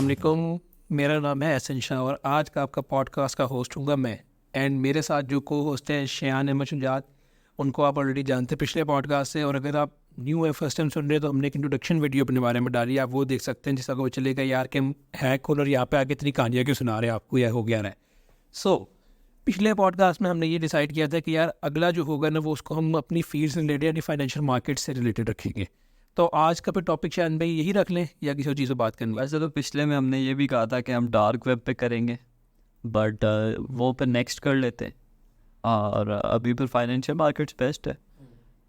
वालेकुम। मेरा नाम है एहसन शाह और आज का आपका पॉडकास्ट का होस्ट हूँगा मैं। एंड मेरे साथ जो को होस्ट हैं शान अहमद शुजात, उनको आप ऑलरेडी जानते हैं पिछले पॉडकास्ट से। और अगर आप न्यू है, फर्स्ट टाइम सुन रहे हैं, तो हमने एक इंट्रोडक्शन वीडियो अपने बारे में डाली, आप वो देख सकते हैं, जिसका को चलेगा यार कि हम है कौन और यहाँ पे आके इतनी कहानियाँ क्यों सुना रहे हैं आपको, यह हो गया है। सो पिछले पॉडकास्ट में हमने ये डिसाइड किया था कि यार अगला जो होगा ना, वो उसको हम अपनी फील्ड से रिलेटेड यानी फाइनेंशियल मार्केट से रिलेटेड रखेंगे। तो आज का फिर टॉपिक शायद भाई यही रख लें या किसी और चीज़ पर बात करनी है? वैसे तो पिछले में हमने ये भी कहा था कि हम डार्क वेब पे करेंगे, बट वो पे नेक्स्ट कर लेते हैं। और अभी फिर फाइनेंशियल मार्केट्स बेस्ट है,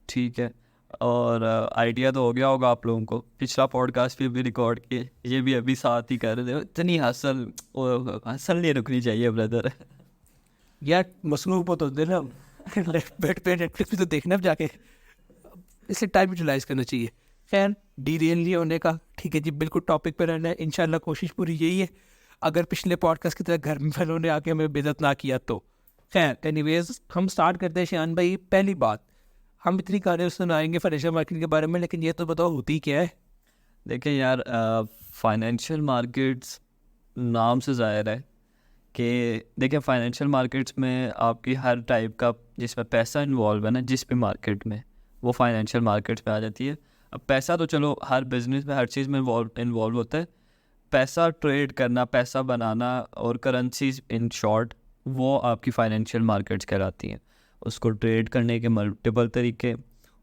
ठीक है। और आइडिया तो हो गया होगा आप लोगों को, पिछला पॉडकास्ट भी रिकॉर्ड किए, ये भी अभी साथ ही कर रहे थे। इतनी हसल नहीं रुकनी चाहिए ब्रदर। यार मसरूफ बहुत होते हैं ना, बेड पे नेटफ्लिक्स पे तो देखना अब जाके, इसे टाइम यूटिलाइज करना चाहिए। खैर डीरेल नहीं होने का, ठीक है जी, बिल्कुल टॉपिक पे रहना है। इंशाल्लाह कोशिश पूरी यही है, अगर पिछले पॉडकास्ट की तरह घर में वालों ने आके हमें बेइज्जत ना किया तो। खैर एनीवेज हम स्टार्ट करते हैं। शान भाई, पहली बात, हम इतनी कहानियाँ सुनाएंगे फाइनेंशियल मार्केट के बारे में, लेकिन ये तो बताओ होती क्या है? देखें यार, फाइनेंशियल मार्केट्स नाम से ज़ाहिर है कि देखिए फाइनेंशियल मार्केट्स में आपकी हर टाइप का जिसमें पैसा इन्वॉल्व है ना, जिस भी मार्केट में, वो फाइनेंशियल मार्केट्स में आ जाती है। अब पैसा तो चलो हर बिजनेस में हर चीज़ में इन्वॉल्व होता है। पैसा ट्रेड करना, पैसा बनाना और करेंसीज इन शॉर्ट, वो आपकी फाइनेंशियल मार्केट्स कहलाती हैं। उसको ट्रेड करने के मल्टीपल तरीके,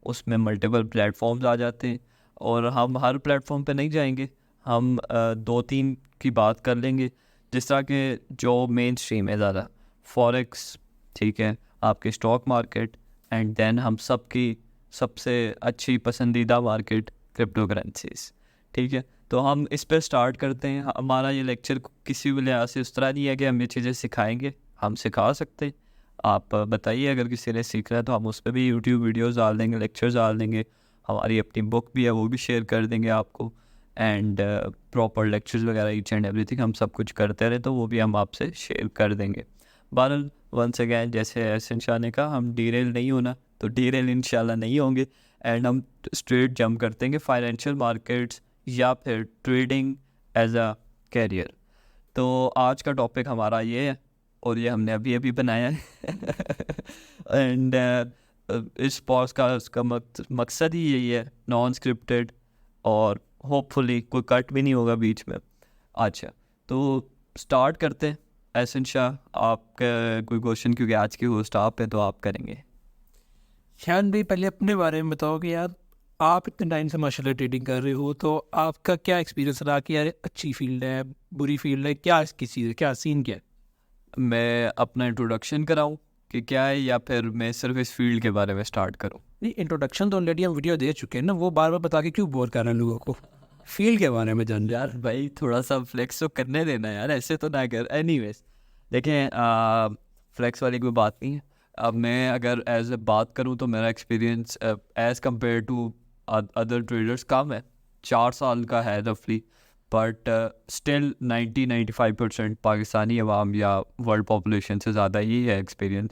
उसमें मल्टीपल प्लेटफॉर्म्स आ जाते हैं। और हम हर प्लेटफॉर्म पे नहीं जाएंगे, हम दो तीन की बात कर लेंगे। जिस तरह के जो मेन स्ट्रीम है ज़्यादा, फॉरेक्स, ठीक है, आपके स्टॉक मार्केट, एंड देन हम सबकी सबसे अच्छी पसंदीदा मार्केट क्रिप्टो करेंसीज, ठीक है। तो हम इस पर स्टार्ट करते हैं। हमारा ये लेक्चर किसी भी लिहाज से उस तरह नहीं है कि हम ये चीज़ें सिखाएंगे, हम सिखा सकते हैं। आप बताइए, अगर किसी ने सीखना है तो हम उस पर भी यूट्यूब वीडियोज़ डाल देंगे, लेक्चर्स डाल देंगे। हमारी अपनी बुक भी है, वो भी शेयर कर देंगे आपको। एंड प्रॉपर लेक्चर्स वगैरह ईच एंड एवरीथिंग हम सब कुछ करते रहे, तो वो भी हम आपसे शेयर कर देंगे। बहरहाल वंस अगैन, जैसे एहसन शाह ने कहा, हम डीरेल नहीं होना, तो डीरेल इंशाल्लाह नहीं होंगे। एंड हम स्ट्रेट जंप करते हैं फाइनेंशियल मार्केट्स या फिर ट्रेडिंग एज अ कैरियर। तो आज का टॉपिक हमारा ये है और ये हमने अभी अभी बनाया है। एंड इस पॉडकास्ट का मकसद ही यही है, नॉन स्क्रिप्टेड, और होपफुली कोई कट भी नहीं होगा बीच में। अच्छा, तो स्टार्ट करते हैं। एहसन शाह, आपका कोई क्वेश्चन, क्योंकि आज की होस्ट आप हैं तो आप करेंगे। शान भाई, पहले अपने बारे में बताओ कि यार आप इतने टाइम से माशाल्लाह ट्रेडिंग कर रहे हो, तो आपका क्या एक्सपीरियंस रहा कि यार अच्छी फील्ड है, बुरी फील्ड है, क्या इसकी चीज़ है, क्या सीन क्या है? मैं अपना इंट्रोडक्शन कराऊं कि क्या है, या फिर मैं सिर्फ इस फील्ड के बारे में स्टार्ट करूं? नहीं, इंट्रोडक्शन तो ऑलरेडी हम वीडियो दे चुके हैं ना, वो बार बार बता के क्यों बोर कर रहे हैं लोगों को? फील्ड के बारे में जान यार भाई, थोड़ा सा फ्लेक्स तो करने देना यार, ऐसे तो ना कर। एनीवेज, देखें, फ्लेक्स वाली कोई बात नहीं है। अब मैं अगर एज ए बात करूं तो मेरा experience as compare to other traders कम है, 4 साल का है रफली। बट स्टिल 90-95% पाकिस्तानी अवाम या वर्ल्ड पॉपुलेशन से ज़्यादा ही है एक्सपीरियंस।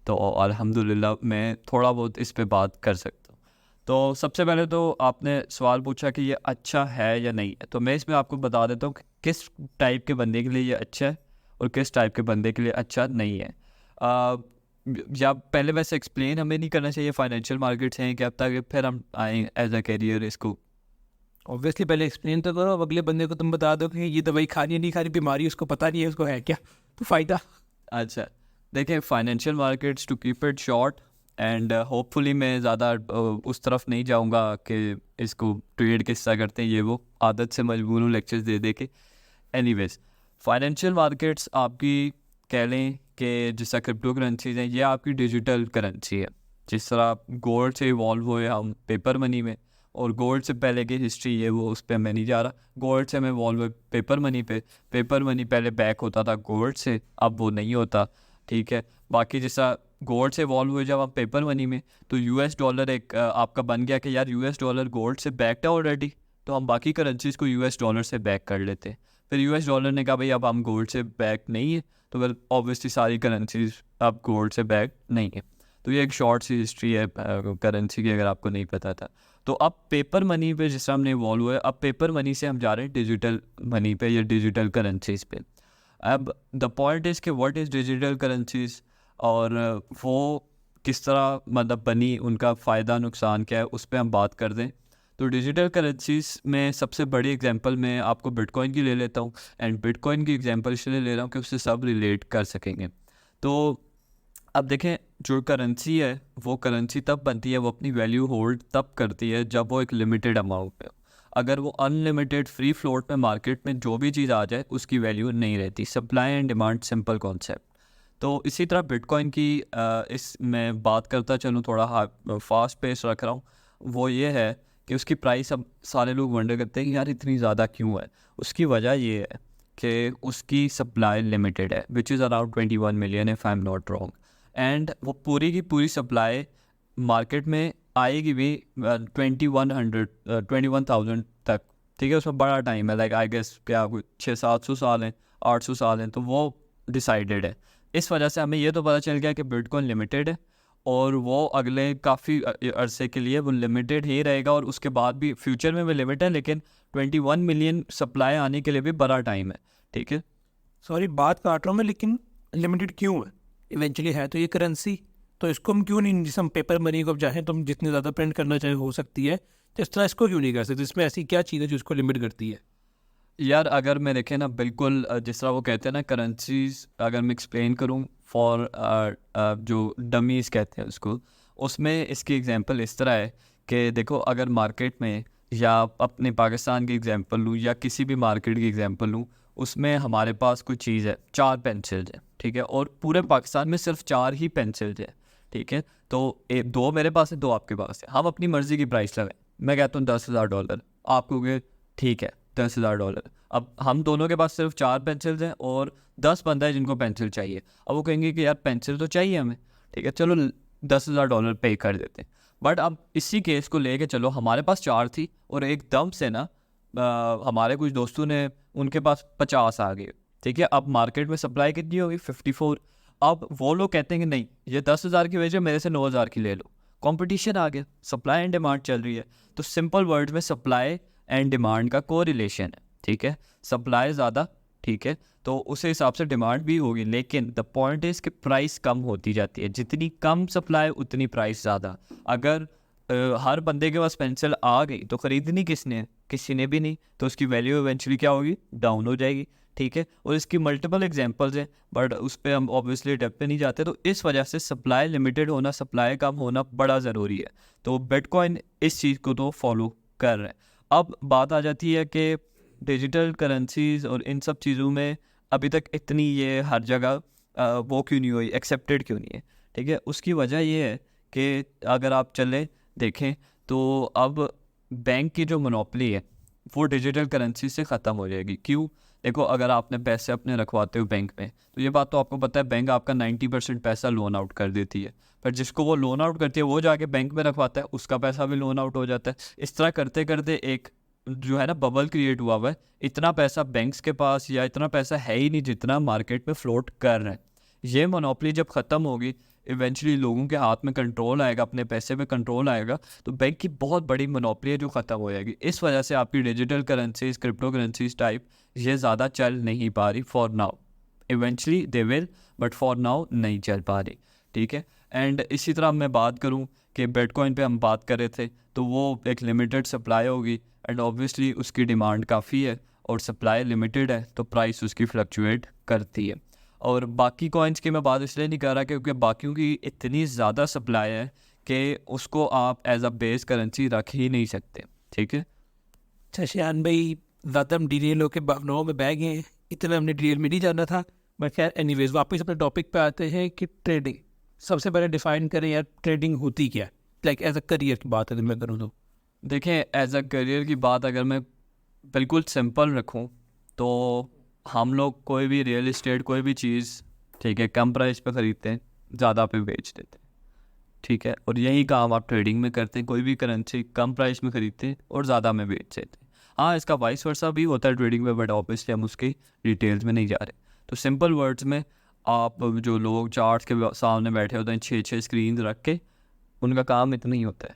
तो अल्हम्दुलिल्लाह मैं थोड़ा बहुत इस पे बात कर सकता हूँ। तो सबसे पहले तो आपने सवाल पूछा कि ये अच्छा है या नहीं है, तो मैं इसमें आपको बता देता हूँ कि किस टाइप के बंदे के लिए ये अच्छा है और किस टाइप के बंदे के लिए अच्छा नहीं है। या पहले वैसे एक्सप्लेन हमें नहीं करना चाहिए फाइनेंशियल मार्केट्स हैं क्या, ताकि फिर हम आए एज अ कैरियर इसको। ऑब्वियसली पहले एक्सप्लेन तो करो, अब अगले बंदे को तुम बता दो कि ये दवाई खानी है नहीं खानी, बीमारी उसको पता नहीं है, उसको है क्या, तो फ़ायदा। अच्छा, देखें, financial markets, to keep it short and hopefully मैं ज़्यादा उस तरफ नहीं जाऊंगा कि इसको ट्रेड किस तरह करते हैं, ये वो आदत से मजबूर हूँ लेक्चर्स दे दे के। एनीवेज, फाइनेंशियल मार्केट्स आपकी कह लें कि जिस तरह क्रिप्टो करेंसीज हैं, ये आपकी डिजिटल करेंसी है। जिस तरह गोल्ड से इवॉल्व हुए हम पेपर मनी में, और गोल्ड से पहले की हिस्ट्री ये वो उस पर मैं नहीं जा रहा, गोल्ड से मैं इवॉल्व हुए पेपर मनी पे। पेपर मनी पहले बैक होता था गोल्ड से, अब वो नहीं होता, ठीक है। बाकी जैसा गोल्ड से इवॉल्व हुए जब हम पेपर मनी में, तो यूएस डॉलर एक आपका बन गया कि यार यूएस डॉलर गोल्ड से बैक्ड है ऑलरेडी, तो हम बाकी करेंसीज को यूएस डॉलर से बैक कर लेते हैं। फिर यूएस डॉलर ने कहा भाई अब हम गोल्ड से बैक नहीं है, तो फिर ऑब्वियसली सारी करेंसीज अब गोल्ड से बैक नहीं है। तो ये एक शॉर्ट सी हिस्ट्री है करेंसी की, अगर आपको नहीं पता था। तो अब पेपर मनी पे जिस तरह हमने इवॉल्व हुआ है, अब पेपर मनी से हम जा रहे हैं डिजिटल मनी पे या डिजिटल करेंसीज पे। अब द पॉइंट इज़ कि व्हाट इज़ डिजिटल करेंसीज और वो किस तरह मतलब बनी, उनका फ़ायदा नुकसान क्या है, उस पर हम बात कर दें। तो डिजिटल करेंसीज में सबसे बड़ी एग्जांपल मैं आपको बिटकॉइन की ले लेता हूँ। एंड बिटकॉइन की एग्जांपल इसलिए ले रहा हूँ कि उससे सब रिलेट कर सकेंगे। तो अब देखें, जो करेंसी है वो करेंसी तब बनती है, वो अपनी वैल्यू होल्ड तब करती है जब वो एक लिमिटेड अमाउंट पे हो। अगर वो अनलिमिटेड फ्री फ्लोट में मार्केट में जो भी चीज़ आ जाए उसकी वैल्यू नहीं रहती। Supply and demand, simple concept. तो इसी तरह बिटकॉइन की इस मैं बात करता चलूँ, थोड़ा फास्ट पेस रख रहा हूँ। वो ये है कि उसकी प्राइस अब सारे लोग वंडर करते हैं कि यार इतनी ज़्यादा क्यों है। उसकी वजह ये है कि उसकी सप्लाई लिमिटेड है, which is around 21 million if I am not wrong. And वो पूरी की पूरी सप्लाई मार्केट में आएगी भी 21,000 तक। ठीक है, उसमें बड़ा टाइम है, लाइक आई गेस क्या 600-700 साल हैं, 800 साल हैं, तो वो डिसाइडेड है। इस वजह से हमें ये तो पता चल गया कि बिटकॉइन लिमिटेड है और वो अगले काफ़ी अरसे के लिए वो लिमिटेड ही रहेगा, और उसके बाद भी फ्यूचर में भी लिमिट है, लेकिन 21 मिलियन सप्लाई आने के लिए भी बड़ा टाइम है। ठीक है, सॉरी बात काट रहा हूँ मैं, लेकिन लिमिटेड क्यों है? इवेंचुअली है तो ये करेंसी, तो इसको हम क्यों नहीं, जैसे हम पेपर मनी को अब चाहें तो हम जितनी ज़्यादा प्रिंट करना चाहे हो सकती है, तो इस तरह इसको क्यों नहीं कर सकते? इसमें ऐसी क्या चीज़ है जो इसको लिमिट करती है? यार अगर मैं देखें ना, बिल्कुल जिस तरह वो कहते हैं ना करेंसीज, अगर मैं एक्सप्लेन करूँ फॉर जो डमीज़ कहते हैं उसको, उसमें इसकी एग्जांपल इस तरह है कि देखो, अगर मार्केट में या अपने पाकिस्तान की एग्जांपल लूँ या किसी भी मार्केट की एग्जांपल लूँ, उसमें हमारे पास कोई चीज़ है, 4 पेंसिल्स हैं, ठीक है, और पूरे पाकिस्तान में सिर्फ 4 ही पेंसिल्स हैं। ठीक है, तो 2 मेरे पास है, 2 आपके पास है, हम अपनी मर्ज़ी की प्राइस लगाएं। मैं कहता हूँ $10,000, आप कहोगे ठीक है $10,000। अब हम दोनों के पास सिर्फ 4 पेंसिल्स हैं और 10 बंदा है जिनको पेंसिल चाहिए। अब वो कहेंगे कि यार पेंसिल तो चाहिए हमें, ठीक है, चलो $10,000 पे कर देते हैं। बट अब इसी केस को लेके चलो, हमारे पास 4 थी और एकदम से ना हमारे कुछ दोस्तों ने, उनके पास 50 आ गए। ठीक है, अब मार्केट में सप्लाई कितनी होगी? 54। अब वो लोग कहते हैं कि नहीं, ये 10,000 की वजह मेरे से 9,000 की ले लो। कंपटीशन आ गया, सप्लाई एंड डिमांड चल रही है। तो सिंपल वर्ड में सप्लाई एंड डिमांड का कोरिलेशन है। ठीक है, सप्लाई ज़्यादा, ठीक है, तो उस हिसाब से डिमांड भी होगी, लेकिन द पॉइंट इज़ कि प्राइस कम होती जाती है। जितनी कम सप्लाई उतनी प्राइस ज़्यादा। अगर हर बंदे के पास पेंसिल आ गई तो ख़रीदनी किसने है? किसी ने भी नहीं, तो उसकी वैल्यू इवेंचुअली क्या होगी? डाउन हो जाएगी। ठीक है, और इसकी मल्टीपल एग्जांपल्स हैं, बट उस पर हम ऑब्वियसली डेप्थ पे नहीं जाते। तो इस वजह से सप्लाई लिमिटेड होना, सप्लाई कम होना बड़ा ज़रूरी है। तो बिटकॉइन इस चीज़ को तो फॉलो कर रहे हैं। अब बात आ जाती है कि डिजिटल करेंसीज और इन सब चीज़ों में अभी तक इतनी ये हर जगह वो क्यों नहीं हुई, एक्सेप्टेड क्यों नहीं है? ठीक है, उसकी वजह ये है कि अगर आप चलें देखें तो अब बैंक की जो मोनोपोली है वो डिजिटल करेंसी से ख़त्म हो जाएगी। क्यों? देखो, अगर आपने पैसे अपने रखवाते हो बैंक में, तो ये बात तो आपको पता है, बैंक आपका 90% पैसा लोन आउट कर देती है। पर जिसको वो लोन आउट करती है वो जाके बैंक में रखवाता है, उसका पैसा भी लोन आउट हो जाता है। इस तरह करते करते एक जो है ना बबल क्रिएट हुआ हुआ है। इतना पैसा बैंक्स के पास या इतना पैसा है ही नहीं जितना मार्केट में फ्लोट कर रहे हैं। ये मोनोपोली जब ख़त्म होगी, इवेंचुअली लोगों के हाथ में कंट्रोल आएगा, अपने पैसे पे कंट्रोल आएगा, तो बैंक की बहुत बड़ी मोनोपोली है जो ख़त्म हो जाएगी। इस वजह से आपकी digital currencies, crypto currencies type ये ज़्यादा चल नहीं पा रही for now. Eventually they will, but for now नहीं चल पा रही। ठीक है, एंड इसी तरह मैं बात करूं कि बिटकॉइन पे हम बात कर रहे थे, तो वो एक लिमिटेड सप्लाई होगी एंड ऑब्वियसली उसकी डिमांड काफ़ी है और सप्लाई लिमिटेड है, तो प्राइस उसकी फ्लक्चुएट करती है। और बाकी कॉइन्स की मैं बात इसलिए नहीं कर रहा क्योंकि बाकियों की इतनी ज़्यादा सप्लाई है कि उसको आप एज अ बेस करेंसी रख ही नहीं सकते। ठीक है, अच्छा शान भाई, ज़्यादा हम डिटेल होकर भावनाओं में बह गए हैं, इतना हमने डिटेल में नहीं जानना था। बट खैर एनीवेज, वापस अपने टॉपिक पे आते हैं कि ट्रेडिंग। सबसे पहले डिफाइन करें यार, ट्रेडिंग होती क्या है? लाइक एज अ करियर की बात है मैं करूँ तो। देखें, एज अ करियर की बात अगर मैं बिल्कुल सिंपल रखूं तो हम लोग कोई भी रियल इस्टेट, कोई भी चीज़, ठीक है, कम प्राइस पे ख़रीदते हैं, ज़्यादा पे बेच देते हैं। ठीक है, और यही काम आप ट्रेडिंग में करते हैं। कोई भी करेंसी कम प्राइस में ख़रीदते हैं और ज़्यादा में बेच देते हैं। हाँ, इसका वाइस वर्सा भी होता है ट्रेडिंग में, बट ऑब्वियसली हम उसकी डिटेल्स में नहीं जा रहे। तो सिंपल वर्ड्स में, आप जो लोग चार्ट्स के सामने बैठे होते हैं 6-6 स्क्रीन रख के, उनका काम इतना ही होता है,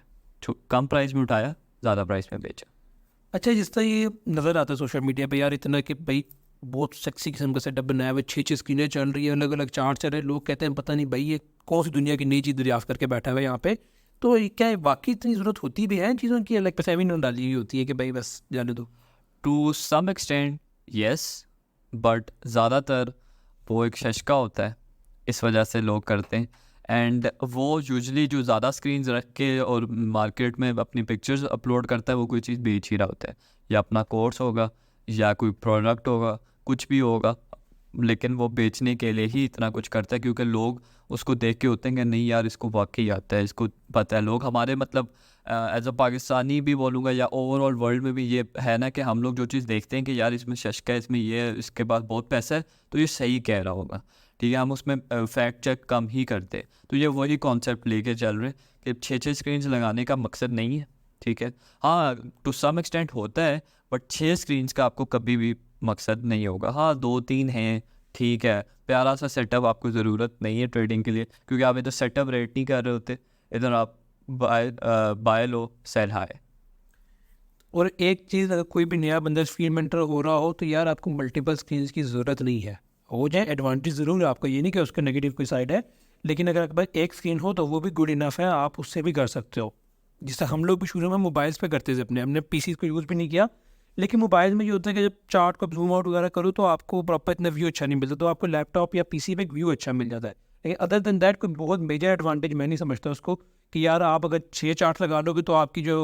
कम प्राइस में उठाया, ज़्यादा प्राइस में बेचा। अच्छा, जिस तरह ये नज़र आता है सोशल मीडिया पे यार, इतना कि भाई बहुत सेक्सी किस्म का सेटअप बनाया हुआ है, 6-6 स्क्रीनें चल रही है, अलग अलग चार्ट चल रहे हैं, लोग कहते हैं पता नहीं भाई ये कौन सी दुनिया की नई चीज़ दरियाफ्त करके बैठा हुआ है यहाँ पे। तो ये क्या है, वाकई इतनी ज़रूरत होती भी है इन चीज़ों की, अलग पैसे भी न डाली हुई होती है कि भाई बस जाने दो? To some extent yes, but ज़्यादातर वो एक शशका होता है, इस वजह से लोग करते हैं। एंड वो यूजुअली जो ज़्यादा स्क्रीन्स रख के और मार्केट में अपनी पिक्चर्स अपलोड करता है, वो कोई चीज़ बेच ही रहा होता है, या अपना कोर्स होगा या कोई प्रोडक्ट होगा, कुछ भी होगा, लेकिन वो बेचने के लिए ही इतना कुछ करता है, क्योंकि लोग उसको देख के होते हैं कि नहीं यार इसको वाकई आता है, इसको पता है। लोग हमारे मतलब एज अ पाकिस्तानी भी बोलूँगा या ओवरऑल वर्ल्ड में भी ये है ना कि हम लोग जो चीज़ देखते हैं कि यार इसमें शशका है, इसमें ये है, इसके पास बहुत पैसा है, तो ये सही कह रहा होगा, ठीक है, हम उसमें फैक्ट चेक कम ही करते हैं। तो ये वही कॉन्सेप्ट लेके चल रहे हैं कि 6-6 स्क्रीन्स लगाने का मकसद नहीं है, ठीक है। हाँ, टू सम एक्सटेंट होता है, बट 6 स्क्रीन्स का आपको कभी भी मकसद नहीं होगा। हाँ, 2-3 हैं, ठीक है, प्यारा सा सेटअप आपको ज़रूरत नहीं है ट्रेडिंग के लिए, क्योंकि आप इधर सेटअप रेट नहीं कर रहे होते, इधर आप बाय लो सेल हाई। और एक चीज़, अगर कोई भी नया बंदा इस फील्ड में एंटर हो रहा हो तो यार आपको मल्टीपल स्क्रीन्स की ज़रूरत नहीं है। हो जाए एडवांटेज ज़रूर है आपका, ये नहीं कि उसका नेगेटिव कोई साइड है, लेकिन अगर आपके पास एक स्क्रीन हो तो वो भी गुड इनफ है, आप उससे भी कर सकते हो। जिससे हम लोग भी शुरू में मोबाइल्स पे करते थे, अपने हमने पीसी को यूज़ भी नहीं किया, लेकिन मोबाइल में ये होता है कि जब चार्ट को जूम आउट वगैरह करो तो आपको प्रॉपर इतना व्यू अच्छा नहीं मिलता, तो आपको लैपटॉप या पीसी पे व्यू अच्छा मिल जाता है। लेकिन अदर देन दैट कोई बहुत मेजर एडवांटेज मैं नहीं समझता उसको, कि यार आप अगर 6 चार्ट लगा लोगे तो आपकी जो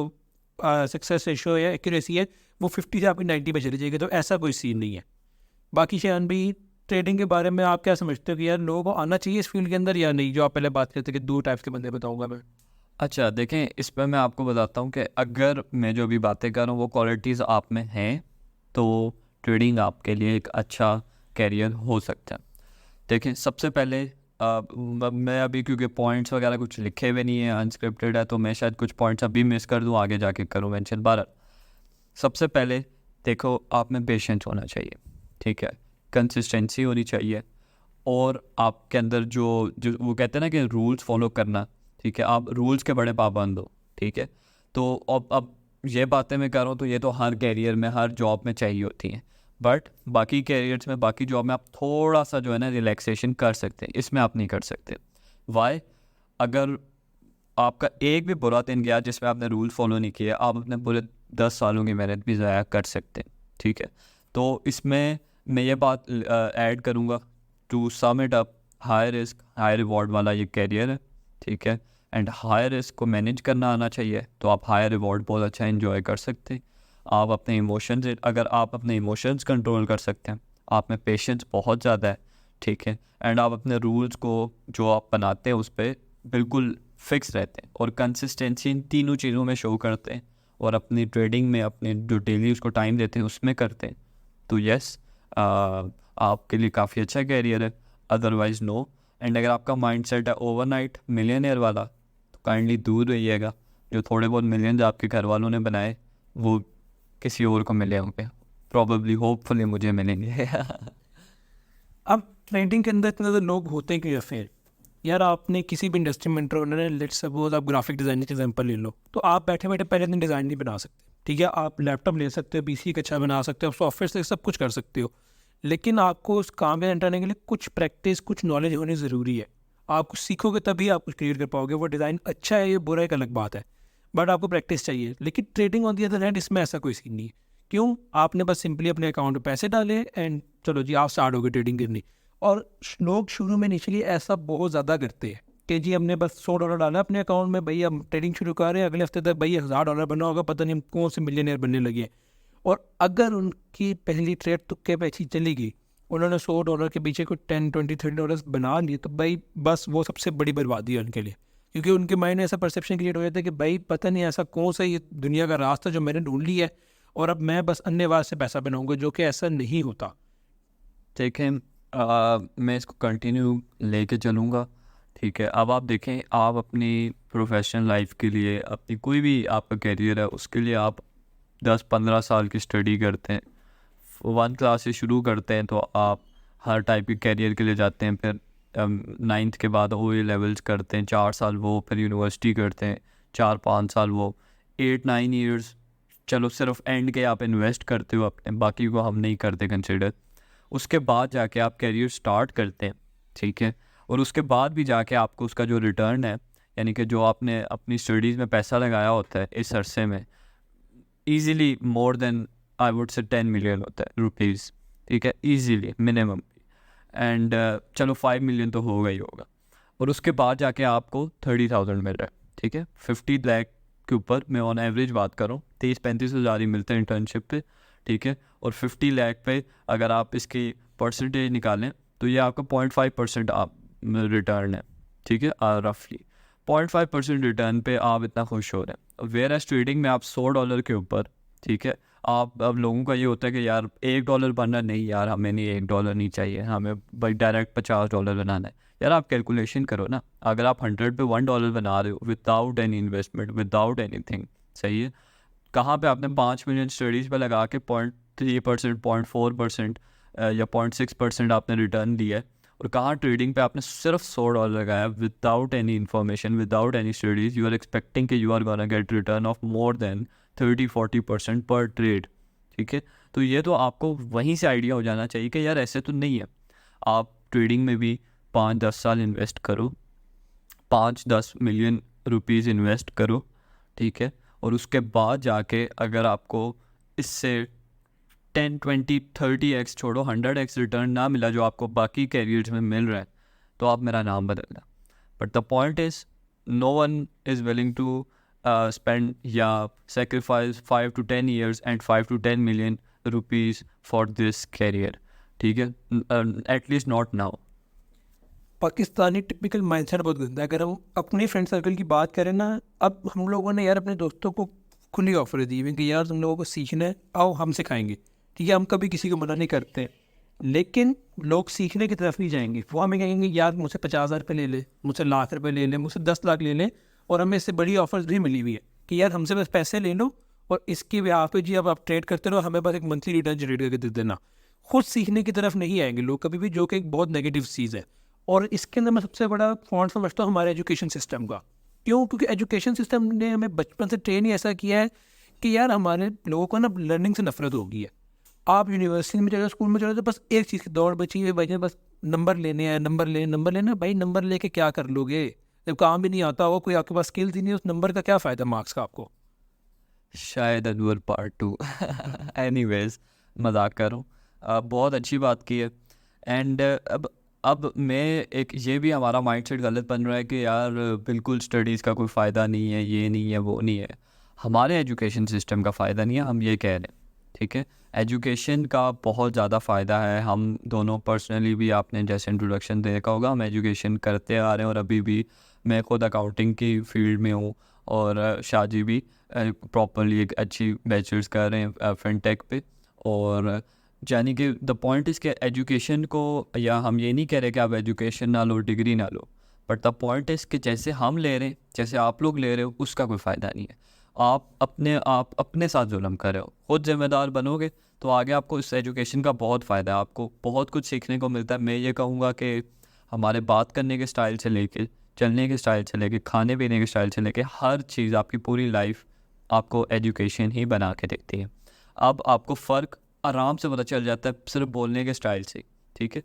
सक्सेस रेशो या एक्यूरेसी है वो 50 से आपकी 90 पे चली जाएगी, तो ऐसा कोई सीन नहीं है। बाकी शान भी, ट्रेडिंग के बारे में आप क्या समझते हो कि यार लोगों को आना चाहिए इस फील्ड के अंदर या नहीं? जो आप पहले बात करते कि 2 टाइप्स के बंदे बताऊंगा मैं। अच्छा देखें, इस पर मैं आपको बताता हूँ कि अगर मैं जो भी बातें कर रहा हूँ वो क्वालिटीज़ आप में हैं, तो ट्रेडिंग आपके लिए एक अच्छा कैरियर हो सकता है। देखें, सबसे पहले मैं अभी क्योंकि पॉइंट्स वगैरह कुछ लिखे हुए नहीं है, अनस्क्रिप्टेड है, तो मैं शायद कुछ पॉइंट्स अभी मिस कर दूँ, आगे जाके करूँ मेंशन। बहरहाल, सबसे पहले देखो, आप में पेशेंस होना चाहिए, ठीक है, कंसिस्टेंसी होनी चाहिए, और आपके अंदर जो जो वो कहते हैं ना कि रूल्स फॉलो करना, ठीक है, आप रूल्स के बड़े पाबंद हो, ठीक है। तो अब ये बातें मैं कर रहा हूँ तो ये तो हर कैरियर में, हर जॉब में चाहिए होती हैं, बट बाकी कैरियर्स में, बाकी जॉब में आप थोड़ा सा जो है ना रिलैक्सेशन कर सकते हैं, इसमें आप नहीं कर सकते। वाई? अगर आपका एक भी बुरा दिन गया जिसमें आपने रूल फॉलो नहीं किया, आप अपने पूरे 10 सालों की मेहनत भी ज़ाया कर सकते हैं, ठीक है। तो इसमें मैं ये बात ऐड करूँगा, to sum it up, high risk high reward वाला ये कैरियर है, ठीक है, एंड हाई रिस्क को मैनेज करना आना चाहिए, तो आप हाई रिवॉर्ड बहुत अच्छा एंजॉय कर सकते हैं। आप अपने इमोशंस, अगर आप अपने इमोशंस कंट्रोल कर सकते हैं, आप में पेशेंस बहुत ज़्यादा है, ठीक है, एंड आप अपने रूल्स को जो आप बनाते हैं उस पर बिल्कुल फिक्स रहते हैं और कंसिस्टेंसी इन तीनों चीज़ों में शो करते हैं, और अपनी ट्रेडिंग में अपने जो डेली उसको टाइम देते हैं उसमें करते हैं, तो यस, आपके लिए काफ़ी अच्छा कैरियर है। Otherwise no. एंड अगर आपका माइंडसेट है ओवरनाइट मिलियनेयर वाला, तो काइंडली दूर रहिएगा। जो थोड़े बहुत मिलियंस आपके घर वालों ने बनाए वो किसी और को मिले होंगे, प्रॉबेबली, होपफुली मुझे मिलेंगे। अब ट्रेडिंग के अंदर इतने ज़्यादा लोग होते हैं कि फिर यार आपने किसी भी इंडस्ट्री में एंटर होना है, लेट्स सपोज आप ग्राफिक डिज़ाइनिंग का एग्जांपल ले लो, तो आप बैठे बैठे पहले दिन डिज़ाइन नहीं बना सकते, ठीक है, आप लैपटॉप ले सकते हो, पीसी का अच्छा बना सकते हो, सॉफ्टवेयर से सब कुछ कर सकते हो, लेकिन आपको उस काम में एंटर होने के लिए कुछ प्रैक्टिस, कुछ नॉलेज होनी ज़रूरी है। आप कुछ सीखोगे तभी आप कुछ क्रिएट कर पाओगे। वो डिज़ाइन अच्छा है, ये बुरा एक अलग बात है, बट आपको प्रैक्टिस चाहिए। लेकिन trading on the other hand, इसमें ऐसा कोई सीन नहीं है। क्यों? आपने बस सिंपली अपने अकाउंट में पैसे डाले एंड चलो जी आप स्टार्ट हो गए ट्रेडिंग करनी। और लोग शुरू में इनिशियली ऐसा बहुत ज़्यादा करते हैं कि जी हमने बस $100 डाला अपने अकाउंट में, भाई हम ट्रेडिंग शुरू कर रहे हैं, अगले हफ्ते तक भाई $1000 बना होगा, पता नहीं हम कौन से मिलियनेयर बनने लगे हैं। और अगर उनकी पहली ट्रेड तुक्के पे अच्छी चली गई, उन्होंने $100 के पीछे कोई 10, 20, $30 बना लिए, तो भाई बस वो सबसे बड़ी बर्बादी है उनके लिए। क्योंकि उनके माइंड में ऐसा परसेप्शन क्रिएट हो जाता है कि भाई पता नहीं ऐसा कौन सा ये दुनिया का रास्ता जो मैंने ढूंढ लिया है और अब मैं बस अन्यवाद से पैसा बनाऊंगा, जो कि ऐसा नहीं होता। देखें, मैं इसको कंटिन्यू लेके चलूँगा, ठीक है। अब आप देखें, आप अपनी प्रोफेशनल लाइफ के लिए, अपनी कोई भी आपका कैरियर है उसके लिए आप 10-15 साल की स्टडी करते हैं, 1 क्लास से शुरू करते हैं, तो आप हर टाइप के कैरियर के लिए जाते हैं, फिर 9th के बाद ओ लेवल्स करते हैं 4 साल वो, फिर यूनिवर्सिटी करते हैं 4-5 साल वो, 8-9 ईयर्स चलो सिर्फ एंड के आप इन्वेस्ट करते हो अपने, बाकी को हम नहीं करते कंसिडर। उसके बाद जाके आप कैरियर स्टार्ट करते हैं, ठीक है, और उसके बाद भी जाके आपको उसका जो रिटर्न है, यानी कि जो आपने अपनी स्टडीज़ में पैसा लगाया होता है इस अरसे में, easily more than I would say 10 million होता है रुपीज़, ठीक है, ईज़िली मिनिमम। एंड चलो 5 मिलियन तो होगा ही होगा, और उसके बाद जाके आपको 30,000 मिल रहा है, ठीक है। 50 लाख के ऊपर मैं ऑन एवरेज बात करूँ 23-35 हज़ार ही मिलते हैं इंटर्नशिप पे, ठीक है। और 50 लाख पे अगर आप इसकी परसेंटेज निकालें तो ये आपका 0.5% आप रिटर्न है, ठीक है, रफली 0.5% रिटर्न पे आप इतना खुश हो रहे हैं। वेयर एज ट्रेडिंग में आप $100 के ऊपर, ठीक है, आप अब लोगों का ये होता है कि यार $1 बनना नहीं, यार हमें नहीं $1 नहीं चाहिए, हमें भाई डायरेक्ट $50 बनाना है। यार आप कैलकुलेशन करो ना, अगर आप 100 पे $1 बना रहे हो without any investment, without anything, सही है, कहाँ पे आपने 5 मिलियन स्टडीज़ पे लगा के 0.3%, 0.4% या 0.6% आपने रिटर्न दिया है, और कहाँ ट्रेडिंग पे आपने सिर्फ $100 लगाया without any information, without any studies, you are expecting कि you are gonna get return of more than 30-40% per trade, ठीक है। तो ये तो आपको वहीं से आइडिया हो जाना चाहिए कि यार ऐसे तो नहीं है। आप ट्रेडिंग में भी 5-10 साल इन्वेस्ट करो, 5-10 मिलियन रुपीज़ इन्वेस्ट करो, ठीक है, और उसके बाद जाके अगर आपको इससे 10-20-30x छोड़ो 100x रिटर्न ना मिला जो आपको बाकी कैरियर्स में मिल रहा है, तो आप मेरा नाम बदलना। But the point is no one is willing to spend या sacrifice 5 to 10 years and 5 to 10 million rupees for this career, ठीक है, at least not now। Pakistani typical mindset बहुत गंदा है। अगर हम अपने फ्रेंड सर्कल की बात करें ना, अब हम लोगों ने यार अपने दोस्तों को खुली ऑफर दी हुई कि यार तुम लोगों को सीखना है, आओ हम सिखाएंगे, ठीक है, हम कभी किसी को मना नहीं करते, लेकिन लोग सीखने की तरफ नहीं जाएंगे। वो हमें कहेंगे यार मुझसे 50,000 रुपये ले ले, मुझसे लाख रुपये ले ले, मुझसे 10 लाख ले ले, और हमें इससे बड़ी ऑफर्स भी मिली हुई है कि यार हमसे बस पैसे ले लो और इसके ब्याह पे जी अब आप ट्रेड करते रहो, हमें बस एक मंथली रिटर्न जनरेट करके दे देना। खुद सीखने की तरफ नहीं आएंगे लोग कभी भी, जो कि एक बहुत नेगेटिव चीज़ है। और इसके अंदर मैं सबसे बड़ा फॉल्ट समझता हूँ हमारे एजुकेशन सिस्टम का। क्यों? क्योंकि एजुकेशन सिस्टम ने हमें बचपन से ट्रेन ही ऐसा किया है कि यार हमारे लोगों को ना लर्निंग से नफरत हो गई है। आप यूनिवर्सिटी में चले, स्कूल में चले, तो बस एक चीज़ की दौड़ बची है भाई, बस नंबर लेने हैं, नंबर लेना। भाई नंबर लेके क्या कर लोगे जब काम भी नहीं आता हो, कोई आपके पास स्किल्स ही नहीं, उस नंबर का क्या फ़ायदा मार्क्स का आपको। शायद अनवर पार्ट 2 एनीवेज मजाक कर रहा हूँ, बहुत अच्छी बात की है। एंड अब मैं एक ये भी हमारा माइंडसेट गलत बन रहा है कि यार बिल्कुल स्टडीज़ का कोई फ़ायदा नहीं है, ये नहीं है, वो नहीं है। हमारे एजुकेशन सिस्टम का फ़ायदा नहीं है, हम ये कह रहे हैं, ठीक है। एजुकेशन का बहुत ज़्यादा फ़ायदा है। हम दोनों पर्सनली भी, आपने जैसे इंट्रोडक्शन देखा होगा, हम एजुकेशन करते आ रहे हैं, और अभी भी मैं खुद अकाउंटिंग की फील्ड में हूँ, और शाजी भी प्रॉपरली एक अच्छी बैचलर्स कर रहे हैं फिनटेक पे। और यानी कि द पॉइंट इज़ कि एजुकेशन को, या हम ये नहीं कह रहे कि आप एजुकेशन ना लो, डिग्री ना लो, बट द पॉइंट इज़ कि जैसे हम ले रहे हैं, जैसे आप लोग ले रहे हो, उसका कोई फ़ायदा नहीं है। आप अपने साथ जुल्म कर रहे हो। खुद जिम्मेदार बनोगे तो आगे आपको इस एजुकेशन का बहुत फ़ायदा है, आपको बहुत कुछ सीखने को मिलता है। मैं ये कहूँगा कि हमारे बात करने के स्टाइल से लेके, चलने के स्टाइल से लेके, खाने पीने के स्टाइल से लेके, हर चीज़, आपकी पूरी लाइफ आपको एजुकेशन ही बना के देती है। अब आपको फ़र्क आराम से पता चल जाता है सिर्फ बोलने के स्टाइल से, ठीक है।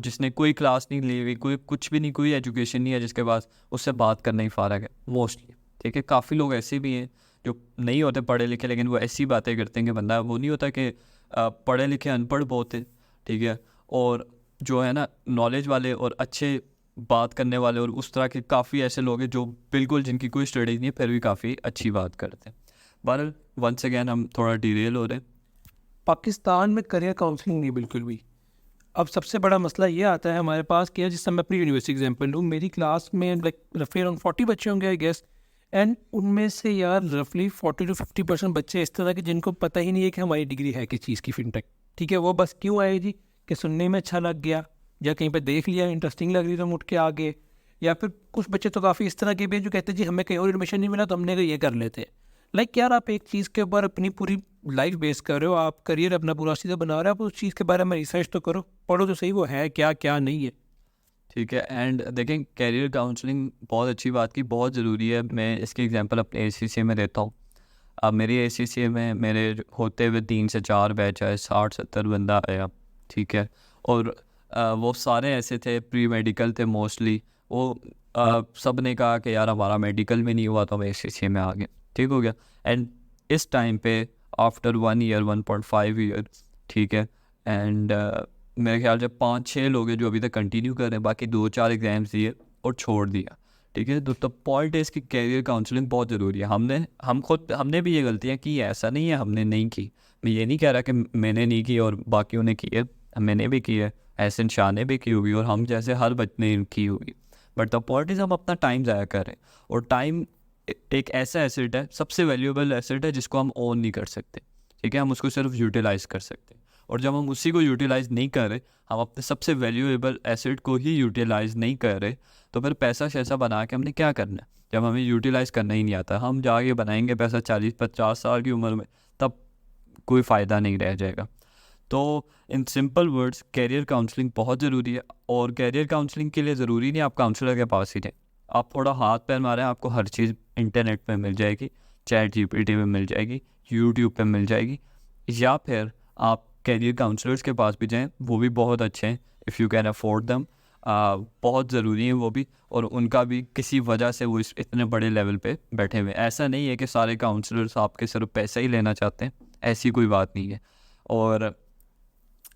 जिसने कोई क्लास नहीं ली हुई, कोई कुछ भी नहीं, कोई एजुकेशन नहीं है जिसके पास, उससे बात करना ही फ़र्क है मोस्टली, ठीक है। काफ़ी लोग ऐसे भी हैं जो नहीं होते पढ़े लिखे, लेकिन वो ऐसी बातें करते हैं कि बंदा, वो नहीं होता कि पढ़े लिखे अनपढ़ बहुत है, ठीक है, और जो है ना नॉलेज वाले और अच्छे बात करने वाले, और उस तरह के काफ़ी ऐसे लोग हैं जो बिल्कुल, जिनकी कोई स्टडी नहीं है, फिर भी काफ़ी अच्छी बात करते हैं। बहरहाल वंस अगैन हम थोड़ा डिटेल हो रहे हैं। पाकिस्तान में करियर काउंसलिंग नहीं बिल्कुल भी। अब सबसे बड़ा मसला ये आता है हमारे पास कि जिस समय मैं अपनी यूनिवर्सिटी एग्जाम्पल लूँ, मेरी क्लास में लाइक रफली अराउंड 40 बच्चे होंगे आई गेस, एंड उनमें से यार रफली 40 to 50% बच्चे इस तरह के जिनको पता ही नहीं है कि हमारी डिग्री है किस चीज़ की, फिनटेक, ठीक है। वो बस क्यों आए जी कि सुनने में अच्छा लग गया, या कहीं पे देख लिया इंटरेस्टिंग लग रही तो हम उठ के आ गए। या फिर कुछ बच्चे तो काफ़ी इस तरह के भी हैं जो कहते हैं जी हमें कहीं और एडमिशन नहीं मिला तो हमने ये कर लेते। लाइक यार आप एक चीज़ के ऊपर अपनी पूरी लाइफ बेस कर रहे हो, आप करियर अपना पूरा सीधा बना रहे हो, आप उस चीज़ के बारे में रिसर्च तो करो, पढ़ो तो सही वो है क्या क्या नहीं है। ठीक है। एंड देखें, कैरियर काउंसलिंग बहुत अच्छी बात की, बहुत ज़रूरी है। मैं इसकी एग्जांपल अपने ACCA में देता हूँ। अब मेरी ACCA में मेरे होते हुए 3 से 4 बैच आए, 60-70 बंदा आया, ठीक है। और वो सारे ऐसे थे, प्री मेडिकल थे मोस्टली। वो सब ने कहा कि यार हमारा मेडिकल में नहीं हुआ तो हम ACCA में आ गए, ठीक हो गया। एंड इस टाइम पे आफ्टर 1 ईयर 1.5 ईयर, ठीक है, एंड मेरे ख्याल से 5-6 लोग हैं जो अभी तक कंटिन्यू कर रहे हैं, बाकी 2-4 एग्ज़ाम्स दिए और छोड़ दिया, ठीक है। तो पॉइंट है इसकी, कैरियर काउंसलिंग बहुत ज़रूरी है। हमने भी ये गलतियाँ की है, ऐसा नहीं है हमने नहीं की। मैं ये नहीं कह रहा कि मैंने नहीं की और बाकियों ने की है, मैंने भी की है, एहसन शाह ने भी की होगी और हम जैसे हर बच्चे ने की होगी। बट द पॉइंट इज़ हम अपना टाइम ज़ाया कर रहे हैं, और टाइम एक ऐसा एसेट है, सबसे वैल्यूएबल एसेट है जिसको हम ओन नहीं कर सकते, ठीक है। हम उसको सिर्फ यूटिलाइज़ कर सकते हैं, और जब हम उसी को यूटिलाइज़ नहीं कर रहे, हम अपने सबसे वैल्यूएबल एसेट को ही यूटिलाइज़ नहीं कर रहे, तो फिर पैसा शैसा बना के हमने क्या करना है जब हमें यूटिलाइज़ करना ही नहीं आता। हम जाके बनाएंगे पैसा 40-50 साल की उम्र में, तब कोई फ़ायदा नहीं रह जाएगा। तो in simple words, career counselling बहुत ज़रूरी है। और कैरियर काउंसलिंग के लिए ज़रूरी नहीं आप काउंसलर के पास ही जाएं, आप थोड़ा हाथ पैर मारें, आपको हर चीज़ इंटरनेट पे मिल जाएगी, ChatGPT पे मिल जाएगी, यूट्यूब पे मिल जाएगी। या फिर आप कैरियर काउंसलर्स के पास भी जाएं, वो भी बहुत अच्छे हैं, if you can afford them. बहुत ज़रूरी है वो भी, और उनका भी किसी वजह से वो इतने बड़े लेवल पे बैठे हुए हैं। ऐसा नहीं है कि सारे काउंसलर्स आपके सिर्फ पैसा ही लेना चाहते हैं, ऐसी कोई बात नहीं है। और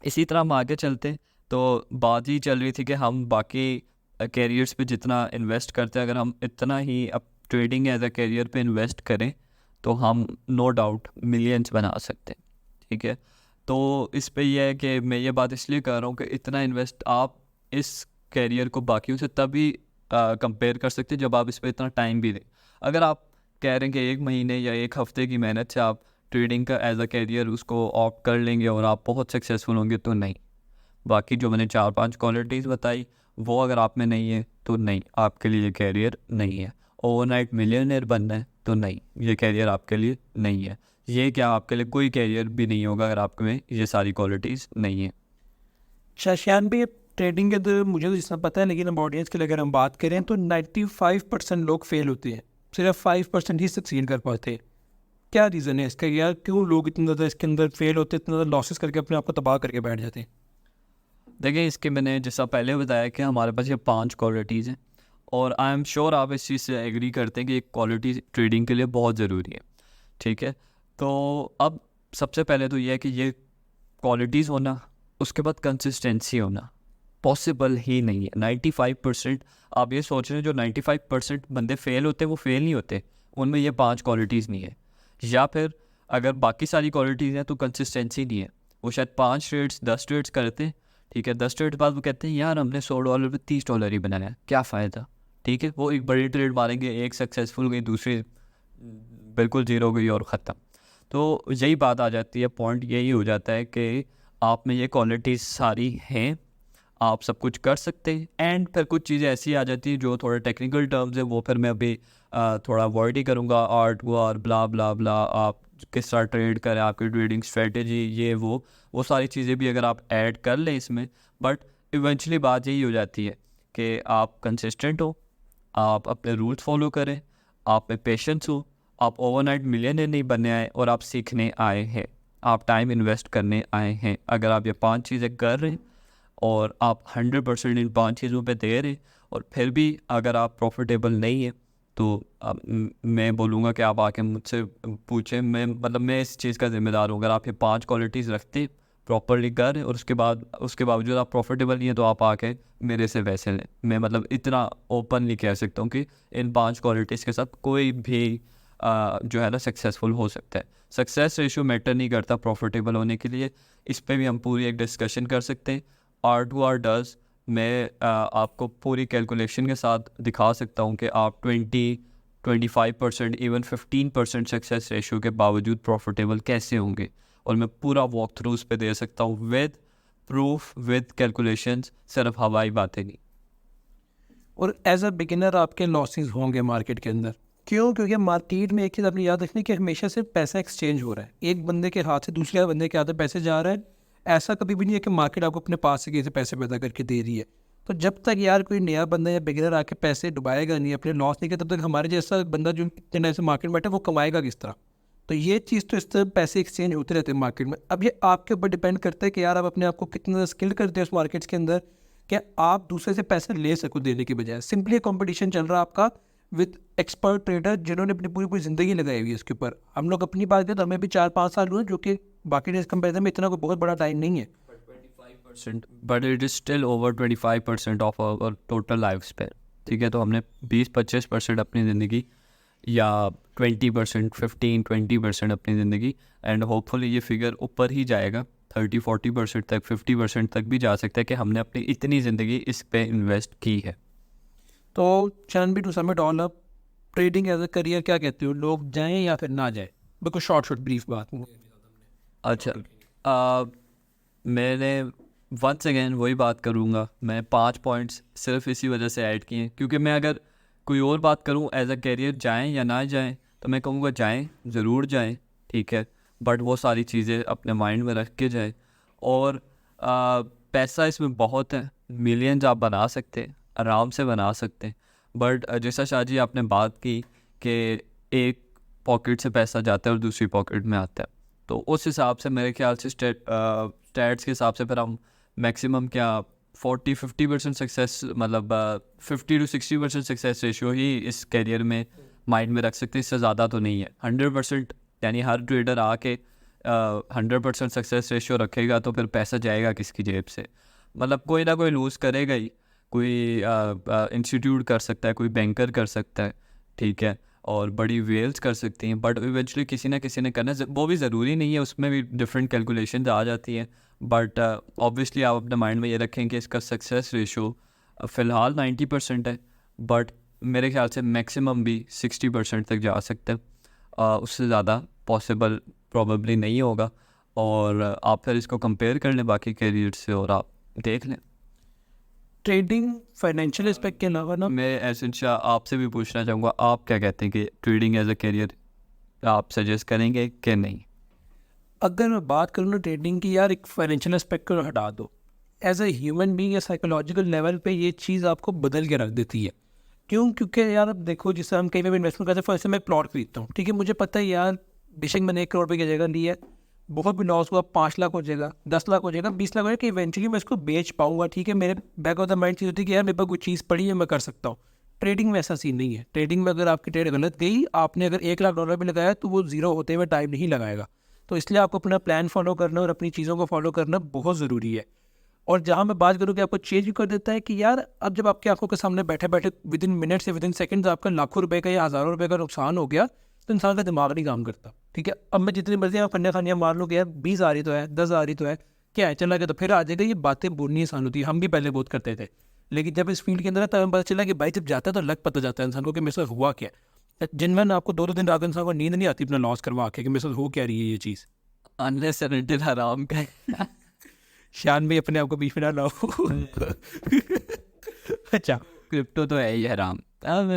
इसी तरह हम आगे चलते हैं, तो बात ही चल रही थी कि हम बाकी कैरियर्स पे जितना इन्वेस्ट करते हैं, अगर हम इतना ही अब ट्रेडिंग एज अ कैरियर पे इन्वेस्ट करें तो हम नो डाउट मिलियंस बना सकते हैं, ठीक है। तो इस पे यह है कि मैं ये बात इसलिए कर रहा हूँ कि इतना इन्वेस्ट आप इस कैरियर को बाकियों से तभी कंपेयर कर सकते हैं जब आप इस पर इतना टाइम भी दें। अगर आप कह रहे हैं कि 1 महीने या 1 हफ्ते की मेहनत से आप ट्रेडिंग का एज अ कैरियर उसको ऑप्ट कर लेंगे और आप बहुत सक्सेसफुल होंगे, तो नहीं। बाकी जो मैंने 4-5 क्वालिटीज़ बताई, वो अगर आप में नहीं है तो नहीं, आपके लिए ये कैरियर नहीं है। ओवरनाइट मिलियनेयर बनना है तो नहीं, ये कैरियर आपके लिए नहीं है। ये क्या, आपके लिए कोई कैरियर भी नहीं होगा अगर आप में ये सारी क्वालिटीज़ नहीं है। शायद भी ट्रेडिंग के अंदर मुझे तो जितना पता है, लेकिन अब ऑडियंस के लिए अगर हम बात करें तो 95% लोग फेल होते हैं, सिर्फ 5% ही सक्सीड कर पाते हैं। क्या रीज़न है इसका, यार क्यों लोग इतना ज़्यादा इसके अंदर फेल होते हैं, इतना ज़्यादा लॉसेस करके अपने आप को तबाह करके बैठ जाते हैं? देखिए, इसके मैंने जैसा पहले बताया कि हमारे पास ये 5 क्वालिटीज़ हैं, और आई एम श्योर आप इस चीज़ से एग्री करते हैं कि एक क्वालिटी ट्रेडिंग के लिए बहुत ज़रूरी है, ठीक है। तो अब सबसे पहले तो ये है कि ये क्वालिटीज़ होना, उसके बाद कंसिस्टेंसी होना पॉसिबल ही नहीं है। 95% आप ये सोच रहे हैं जो 95% बंदे फेल होते हैं वो फेल नहीं होते, उनमें ये 5 क्वालिटीज़ नहीं है। या फिर अगर बाकी सारी क्वालिटीज़ हैं तो कंसिस्टेंसी नहीं है। वो शायद 5 ट्रेड्स 10 ट्रेड्स करते हैं, ठीक है, 10 ट्रेड बाद वो कहते हैं यार हमने $100 पे $30 ही बनाया, क्या फ़ायदा, ठीक है। वो एक बड़ी ट्रेड मारेंगे, एक सक्सेसफुल गई, दूसरी बिल्कुल ज़ीरो गई और ख़त्म। तो यही बात आ जाती है, पॉइंट यही हो जाता है कि आप में ये क्वालिटीज़ सारी हैं, आप सब कुछ कर सकते हैं। एंड फिर कुछ चीज़ें ऐसी आ जाती हैं जो थोड़े टेक्निकल टर्म्स है, वो फिर मैं अभी थोड़ा अवॉइड ही करूँगा, आर्ट वार ब्ला ब्ला ब्ला, आप किस तरह ट्रेड करें, आपकी ट्रेडिंग स्ट्रेटजी, ये वो सारी चीज़ें भी अगर आप ऐड कर लें इसमें। बट इवेंचुअली बात यही हो जाती है कि आप कंसिस्टेंट हो, आप अपने रूल्स फॉलो करें, आप में पेशेंस हो, आप ओवरनाइट मिलियनेयर नहीं बनने आए और आप सीखने आए हैं, आप टाइम इन्वेस्ट करने आए हैं। अगर आप ये 5 चीज़ें कर रहे हैं और आप 100% इन 5 चीज़ों पे दे रहे, और फिर भी अगर आप प्रॉफिटेबल नहीं है, तो मैं बोलूँगा कि आप आके मुझसे पूछें, मैं इस चीज़ का ज़िम्मेदार हूँ। अगर आप ये 5 क्वालिटीज़ रखते प्रॉपरली कर और उसके बावजूद आप प्रॉफिटेबल नहीं है, तो आप आके मेरे से वैसे लें। मैं इतना ओपनली कह सकता हूँ कि इन 5 क्वालिटीज़ के साथ कोई भी जो है ना सक्सेसफुल हो सकता है। सक्सेस रेशियो मैटर नहीं करता प्रॉफिटेबल होने के लिए, इस पर भी हम पूरी एक डिस्कशन कर सकते हैं। R2R डज़, मैं आपको पूरी कैलकुलेशन के साथ दिखा सकता हूँ कि आप 20-25% इवन 15% सक्सेस रेशियो के बावजूद प्रॉफिटेबल कैसे होंगे, और मैं पूरा वॉक थ्रू उस पर दे सकता हूँ विद प्रूफ, विद कैलकुलेशंस, सिर्फ हवाई बातें नहीं। और एज अ बिगिनर आपके लॉसेस होंगे मार्केट के अंदर, क्यों? क्योंकि मार्केट में एक चीज़ आपने याद रखनी कि हमेशा से पैसा एक्सचेंज हो रहा है, एक बंदे के हाथ से दूसरे बंदे के हाथ में पैसे जा रहा है। ऐसा कभी भी नहीं है कि मार्केट आपको अपने पास से किसी से पैसे पैदा करके दे रही है। तो जब तक यार कोई नया बंदा या बिगिनर आके पैसे डुबाएगा नहीं, अपने लॉस नहीं किया, तब तक हमारे जैसा बंदा जो इतने टाइम से मार्केट में बैठा है वो कमाएगा किस तरह? तो ये चीज़ तो इस तरह पैसे एक्सचेंज होते रहते हैं मार्केट में। अब ये आपके ऊपर डिपेंड करता है कि यार आप अपने आप को कितना स्किल्ड करते हैं उस मार्केट्स के अंदर, कि आप दूसरे से पैसे ले सको देने के बजाय। सिंपली कंपटीशन चल रहा है आपका विद एक्सपर्ट ट्रेडर जिन्होंने अपनी पूरी पूरी ज़िंदगी लगाई हुई है इसके ऊपर। हम लोग अपनी बात करें तो हमें भी 4-5 साल हुए, जो कि बाकी डेज कंपेरिजन में इतना कोई बहुत बड़ा टाइम नहीं है। But it is still over 25% of our total life span. ठीक है, तो हमने 20-25% अपनी ज़िंदगी, या 20%, 15-20% अपनी ज़िंदगी, एंड होपफुली ये फिगर ऊपर ही जाएगा 30-40% तक, 50% तक भी जा सकता है कि हमने अपनी इतनी ज़िंदगी इस पे इन्वेस्ट की है। तो चैन बी टू sum it all up, trading as a career क्या कहते हो, लोग जाएं या फिर ना जाएं? बिल्कुल शॉर्ट ब्रीफ बात। अच्छा, मैंने वंस अगेन वही बात करूँगा, मैं 5 पॉइंट्स सिर्फ इसी वजह से ऐड किए, क्योंकि मैं अगर कोई और बात करूँ एज अ कैरियर जाएं या ना जाएं, तो मैं कहूँगा जाएं, ज़रूर जाएं, ठीक है, बट वो सारी चीज़ें अपने माइंड में रख के जाएं। और पैसा इसमें बहुत है, मिलियंस आप बना सकते हैं, आराम से बना सकते हैं, बट जैसा शाह जी आपने बात की कि एक पॉकेट से पैसा जाता है और दूसरी पॉकेट में आता है, तो उस हिसाब से मेरे ख्याल से स्टैट्स के हिसाब से फिर हम मैक्सिमम क्या 40-50% सक्सेस, मतलब 50-60% सक्सेस रेशियो ही इस कैरियर में माइंड में रख सकते हैं, इससे ज़्यादा तो नहीं है। 100% यानी हर ट्रेडर आके 100% सक्सेस रेशियो रखेगा तो फिर पैसा जाएगा किसकी जेब से? मतलब कोई ना कोई लूज़ करेगा ही, कोई इंस्टीट्यूट कर सकता है, कोई बैंकर कर सकता है, ठीक है, और बड़ी वेल्स कर सकती हैं, बट इवेंचुअली किसी ना किसी ने करना, वो भी ज़रूरी नहीं है, उसमें भी डिफरेंट कैलकुलेशंस आ जाती हैं, बट ऑब्वियसली आप अपने माइंड में ये रखें कि इसका सक्सेस रेशो फ़िलहाल 90% है, बट मेरे ख्याल से मैक्सिमम भी 60% तक जा सकता है, उससे ज़्यादा पॉसिबल प्रॉबेबली नहीं होगा। और आप फिर इसको कंपेयर कर लें बाकी कैरियर से और आप देख लें। ट्रेडिंग फाइनेंशियल एस्पेक्ट के अलावा ना, मैं एसेंशिया आपसे भी पूछना चाहूँगा, आप क्या कहते हैं कि ट्रेडिंग एज अ कैरियर आप सजेस्ट करेंगे कि नहीं? अगर मैं बात करूँ ना ट्रेडिंग की, यार एक फाइनेंशियल एस्पेक्ट को हटा दो, एज ए ह्यूमन बीइंग या साइकोलॉजिकल लेवल पे ये चीज़ आपको बदल के रख देती है। क्यों? क्योंकि यार अब देखो, जिससे हम कहीं पे भी इन्वेस्टमेंट करते हैं, फर्स्ट मैं प्लॉट खरीदता हूँ, ठीक है, मुझे पता है यार बेशक मैंने 1 करोड़ रुपये की जगह ली है, बहुत भी लॉस हुआ 5 लाख हो जाएगा, 10 लाख हो जाएगा, 20 लाख हो जाएगा, कि इवेंचुअली मैं इसको बेच पाऊंगा, ठीक है। मेरे बैक ऑफ द माइंड चीज़ होती है कि यार मेरे पास कोई चीज़ पड़ी है, मैं कर सकता हूँ। ट्रेडिंग में ऐसा सीन नहीं है। ट्रेडिंग में अगर आपकी ट्रेड गलत गई, आपने अगर $1 लाख भी लगाया तो वो ज़ीरो होते हुए टाइम नहीं लगाएगा। तो इसलिए आपको अपना प्लान फॉलो करना और अपनी चीज़ों को फॉलो करना बहुत ज़रूरी है। और जहाँ मैं बात करूँ कि आपको चेंज भी कर देता है कि यार अब जब आपकी आंखों के सामने बैठे बैठे विद इन मिनट्स या विद इन सेकंड्स आपका लाखों रुपए का या हज़ारों रुपए का नुकसान हो गया, तो इंसान का दिमाग नहीं काम करता, ठीक है। अब मैं जितनी मर्जी आप फन्ने खानियाँ मार लो कि यार 20 आ रही तो है, 10 आ रही तो है, क्या है, चला गया तो फिर आ जाएगा। ये बातें बोलनी आसान होती है, हम भी पहले बहुत करते थे, लेकिन जब इस फील्ड के अंदर है तब हमें पता चला कि भाई जब जाता है तो लग पता जाता है इंसान को कि मेरे साथ हुआ क्या। जिनमें आपको 2-2 दिन रात इंसान को नींद नहीं आती अपना लॉस करवा के कि मेरे साथ हो क्या रही है ये चीज़। अनलेस एंड अनटिल हराम का शान भी अपने आप को बीच में ना लाओ। अच्छा, क्रिप्टो तो है ही हराम।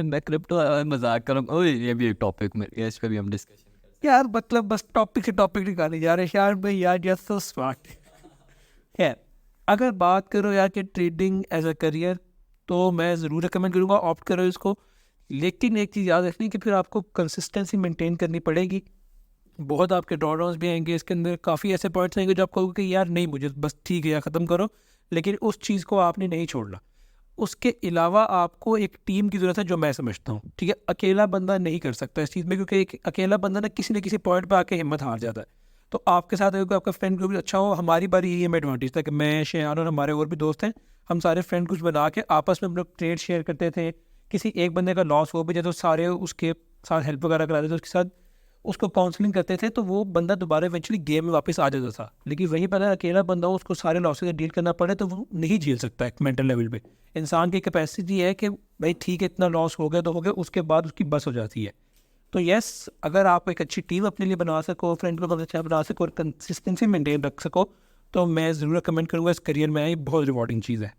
मैं क्रिप्टो मजाक करूँ, ये भी एक टॉपिक में, इस पर भी हम डिस्कशन यार मतलब बस टॉपिक से टॉपिक निकाले जा रहे हैं यार भाई, यार यू आर सो स्मार्ट। खैर, अगर बात करो यार कि ट्रेडिंग एज अ करियर, तो मैं ज़रूर रिकमेंड करूँगा ऑप्ट करो इसको, लेकिन एक चीज़ याद रखनी कि फिर आपको कंसिस्टेंसी मेंटेन करनी पड़ेगी। बहुत आपके ड्रॉडाउन्स भी आएंगे इसके अंदर, काफ़ी ऐसे पॉइंट्स आएंगे जो आप कहोगे कि यार नहीं मुझे बस ठीक है यार ख़त्म करो, लेकिन उस चीज़ को आपने नहीं छोड़ना। उसके अलावा आपको एक टीम की ज़रूरत है, जो मैं समझता हूँ, ठीक है। अकेला बंदा नहीं कर सकता इस चीज़ में, क्योंकि एक अकेला बंदा ना किसी पॉइंट पर आके हिम्मत हार जाता है। तो आपके साथ अगर आपका फ्रेंड ग्रुप अच्छा हो, हमारी बारी यही हमें एडवांटेज था कि मैं, शेयान और हमारे और भी दोस्त हैं, हम सारे फ्रेंड ग्रुप बना के आपस में हम लोग ट्रेड शेयर करते थे। किसी एक बंदे का लॉस हो भी जाए तो सारे उसके साथ हेल्प वगैरह कराते थे, उसके साथ उसको काउंसलिंग करते थे, तो वो बंदा दोबारा इवेंचुअली गेम में वापस आ जाता था। लेकिन वहीं पर अकेला बंदा हो, उसको सारे लॉसेस से डील करना पड़े, तो वो नहीं झेल सकता। एक मेंटल लेवल पे इंसान की कैपेसिटी है कि भाई ठीक है इतना लॉस हो गया तो हो गया, उसके बाद उसकी बस हो जाती है। तो यस, अगर आप एक अच्छी टीम अपने लिए बना सको, फ्रेंड को अच्छा बना सको और कंसिस्टेंसी मेंटेन रख सको, तो मैं ज़रूर रिकमेंड करूँगा इस करियर में। ये बहुत रिवॉर्डिंग चीज़ है।